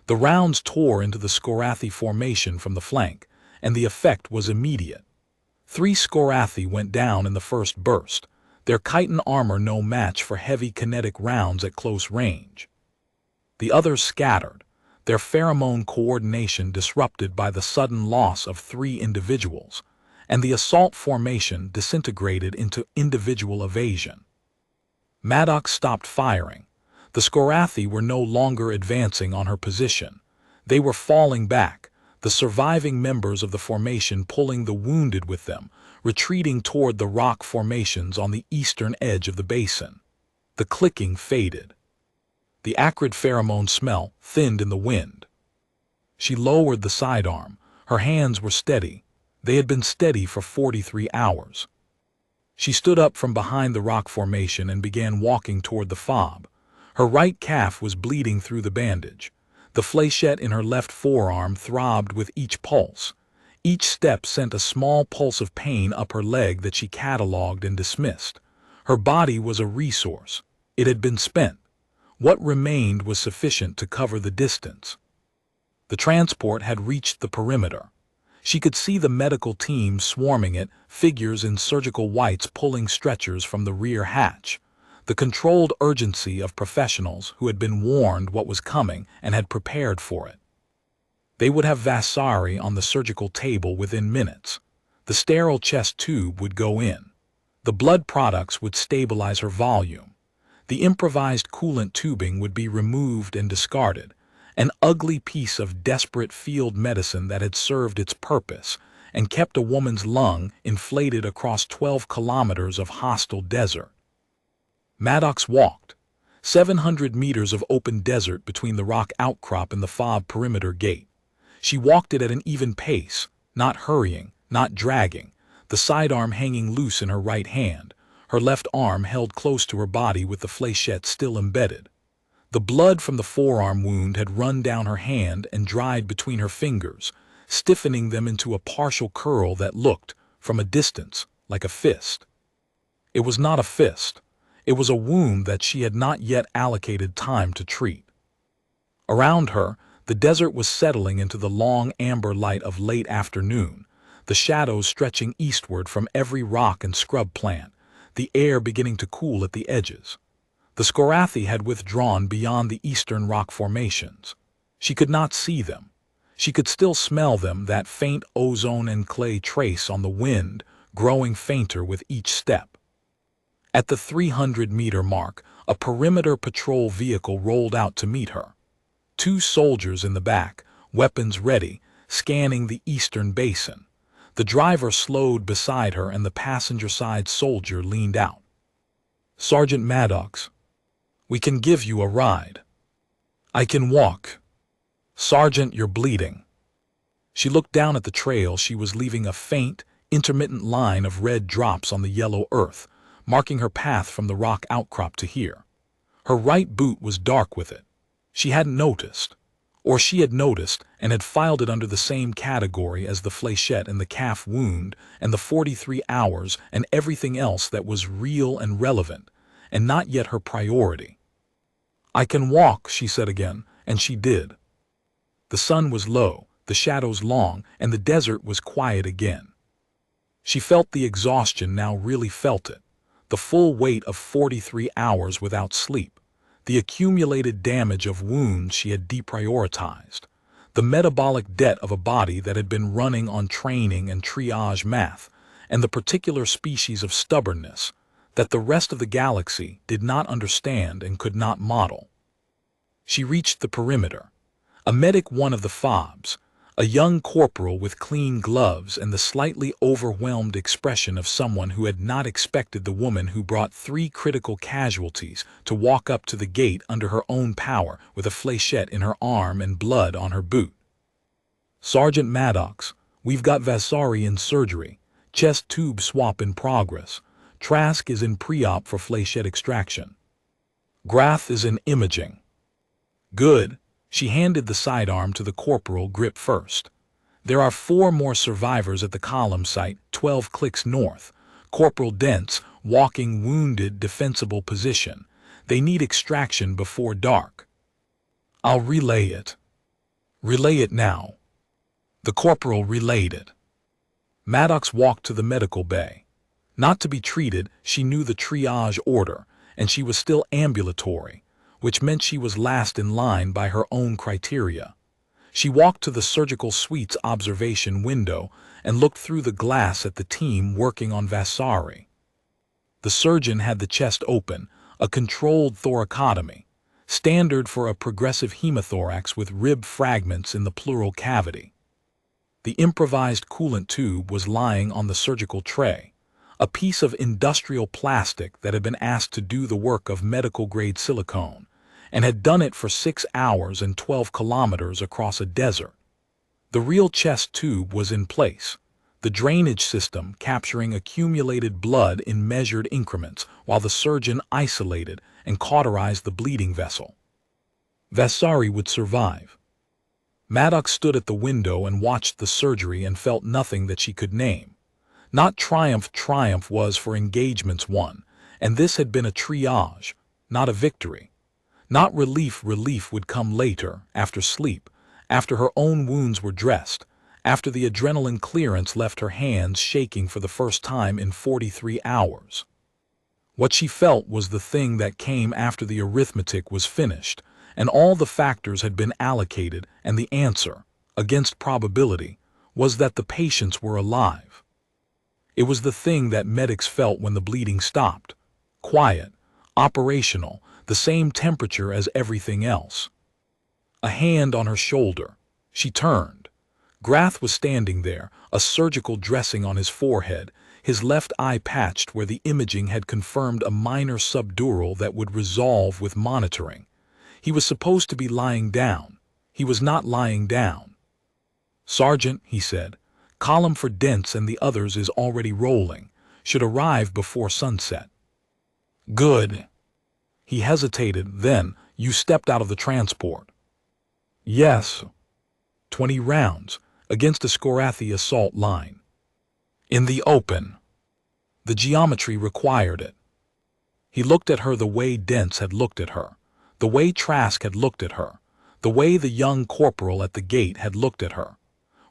The rounds tore into the Scorathi formation from the flank, and the effect was immediate. 3 Scorathi went down in the first burst, their chitin armor no match for heavy kinetic rounds at close range. The others scattered, their pheromone coordination disrupted by the sudden loss of 3 individuals, and the assault formation disintegrated into individual evasion. Maddox stopped firing. The Scorathi were no longer advancing on her position. They were falling back, the surviving members of the formation pulling the wounded with them, retreating toward the rock formations on the eastern edge of the basin. The clicking faded. The acrid pheromone smell thinned in the wind. She lowered the sidearm. Her hands were steady. They had been steady for 43 hours. She stood up from behind the rock formation and began walking toward the fob. Her right calf was bleeding through the bandage. The flechette in her left forearm throbbed with each pulse. Each step sent a small pulse of pain up her leg that she catalogued and dismissed. Her body was a resource. It had been spent. What remained was sufficient to cover the distance. The transport had reached the perimeter. She could see the medical team swarming it, figures in surgical whites pulling stretchers from the rear hatch. The controlled urgency of professionals who had been warned what was coming and had prepared for it. They would have Vasari on the surgical table within minutes. The sterile chest tube would go in. The blood products would stabilize her volume. The improvised coolant tubing would be removed and discarded, an ugly piece of desperate field medicine that had served its purpose and kept a woman's lung inflated across 12 kilometers of hostile desert. Maddox walked. 700 meters of open desert between the rock outcrop and the fob perimeter gate. She walked it at an even pace, not hurrying, not dragging, the sidearm hanging loose in her right hand, her left arm held close to her body with the flechette still embedded. The blood from the forearm wound had run down her hand and dried between her fingers, stiffening them into a partial curl that looked, from a distance, like a fist. It was not a fist. It was a wound that she had not yet allocated time to treat. Around her, the desert was settling into the long amber light of late afternoon, the shadows stretching eastward from every rock and scrub plant, the air beginning to cool at the edges. The Scorathi had withdrawn beyond the eastern rock formations. She could not see them. She could still smell them, that faint ozone and clay trace on the wind, growing fainter with each step. At the 300-meter mark, a perimeter patrol vehicle rolled out to meet her. 2 soldiers in the back, weapons ready, scanning the eastern basin. The driver slowed beside her and the passenger-side soldier leaned out. "Sergeant Maddox, we can give you a ride." "I can walk." "Sergeant, you're bleeding." She looked down at the trail. She was leaving a faint, intermittent line of red drops on the yellow earth, marking her path from the rock outcrop to here. Her right boot was dark with it. She hadn't noticed. Or she had noticed and had filed it under the same category as the flechette and the calf wound and the 43 hours and everything else that was real and relevant, and not yet her priority. "I can walk," she said again, and she did. The sun was low, the shadows long, and the desert was quiet again. She felt the exhaustion now, really felt it. The full weight of 43 hours without sleep. The accumulated damage of wounds she had deprioritized. The metabolic debt of a body that had been running on training and triage math, and the particular species of stubbornness that the rest of the galaxy did not understand and could not model. She reached the perimeter. A medic, one of the fobs, a young corporal with clean gloves and the slightly overwhelmed expression of someone who had not expected the woman who brought 3 critical casualties to walk up to the gate under her own power with a flechette in her arm and blood on her boot. "Sergeant Maddox, we've got Vasari in surgery. Chest tube swap in progress. Trask is in pre-op for flechette extraction. Grath is in imaging." "Good." She handed the sidearm to the corporal, grip first. "There are 4 more survivors at the column site, 12 clicks north. Corporal Dents, walking wounded, defensible position. They need extraction before dark." "I'll relay it." "Relay it now." The corporal relayed it. Maddox walked to the medical bay. Not to be treated, she knew the triage order, and she was still ambulatory. which meant she was last in line by her own criteria. She walked to the surgical suite's observation window and looked through the glass at the team working on Vasari. The surgeon had the chest open, a controlled thoracotomy, standard for a progressive hemothorax with rib fragments in the pleural cavity. The improvised coolant tube was lying on the surgical tray, a piece of industrial plastic that had been asked to do the work of medical-grade silicone, and had done it for 6 hours and 12 kilometers across a desert. The real chest tube was in place, the drainage system capturing accumulated blood in measured increments while the surgeon isolated and cauterized the bleeding vessel. Vasari would survive. Maddox stood at the window and watched the surgery and felt nothing that she could name. Not triumph. Triumph was for engagements won, and this had been a triage, not a victory. Not relief. Relief would come later, after sleep, after her own wounds were dressed, after the adrenaline clearance left her hands shaking for the first time in 43 hours. What she felt was the thing that came after the arithmetic was finished, and all the factors had been allocated, and the answer, against probability, was that the patients were alive. It was the thing that medics felt when the bleeding stopped. Quiet, operational, the same temperature as everything else. A hand on her shoulder. She turned. Grath was standing there, a surgical dressing on his forehead, his left eye patched where the imaging had confirmed a minor subdural that would resolve with monitoring. He was supposed to be lying down. He was not lying down. "Sergeant," he said, "column for Dents and the others is already rolling. Should arrive before sunset." "Good." He hesitated, then, "You stepped out of the transport." "Yes." 20 rounds, against a Scorathi assault line. In the open. The geometry required it. He looked at her the way Dents had looked at her, the way Trask had looked at her, the way the young corporal at the gate had looked at her,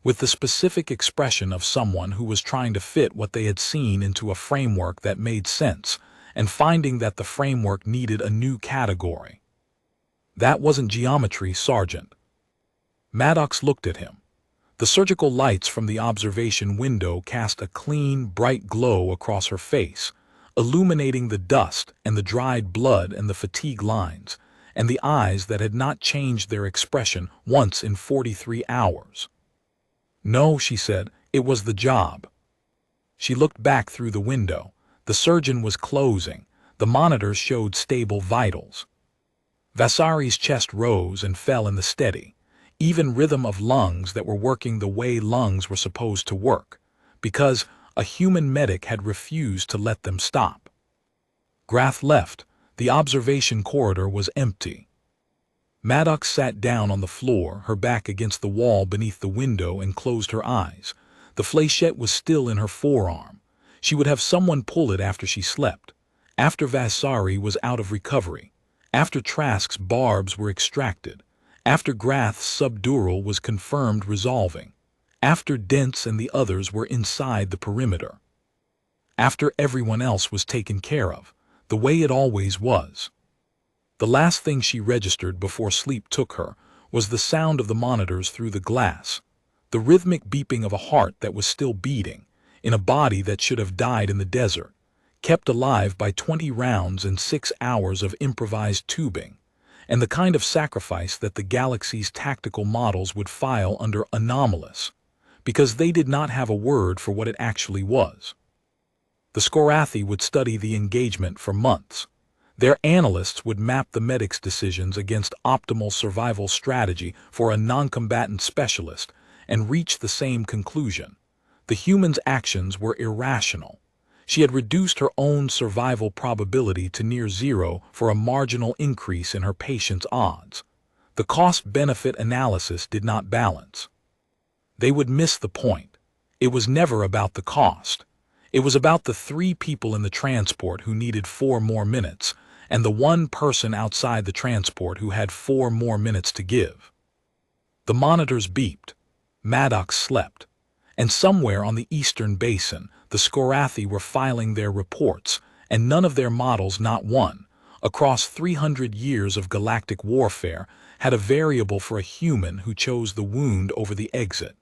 with the specific expression of someone who was trying to fit what they had seen into a framework that made sense, and finding that the framework needed a new category. "That wasn't geometry, Sergeant." Maddox looked at him. The surgical lights from the observation window cast a clean, bright glow across her face, illuminating the dust and the dried blood and the fatigue lines, and the eyes that had not changed their expression once in 43 hours. "No," she said, "it was the job." She looked back through the window. The surgeon was closing. The monitors showed stable vitals. Vasari's chest rose and fell in the steady, even rhythm of lungs that were working the way lungs were supposed to work, because a human medic had refused to let them stop. Grath left. The observation corridor was empty. Maddox sat down on the floor, her back against the wall beneath the window, and closed her eyes. The flechette was still in her forearm. She would have someone pull it after she slept, after Vasari was out of recovery, after Trask's barbs were extracted, after Grath's subdural was confirmed resolving, after Dents and the others were inside the perimeter, after everyone else was taken care of, the way it always was. The last thing she registered before sleep took her was the sound of the monitors through the glass, the rhythmic beeping of a heart that was still beating, in a body that should have died in the desert, kept alive by 20 rounds and 6 hours of improvised tubing, and the kind of sacrifice that the galaxy's tactical models would file under anomalous, because they did not have a word for what it actually was. The Scorathi would study the engagement for months. Their analysts would map the medic's decisions against optimal survival strategy for a non-combatant specialist and reach the same conclusion. The human's actions were irrational. She had reduced her own survival probability to near zero for a marginal increase in her patient's odds. The cost-benefit analysis did not balance. They would miss the point. It was never about the cost. It was about the 3 people in the transport who needed 4 more minutes, and the 1 person outside the transport who had 4 more minutes to give. The monitors beeped. Maddox slept. And somewhere on the eastern basin, the Scorathi were filing their reports, and none of their models, not one, across 300 years of galactic warfare, had a variable for a human who chose the wound over the exit.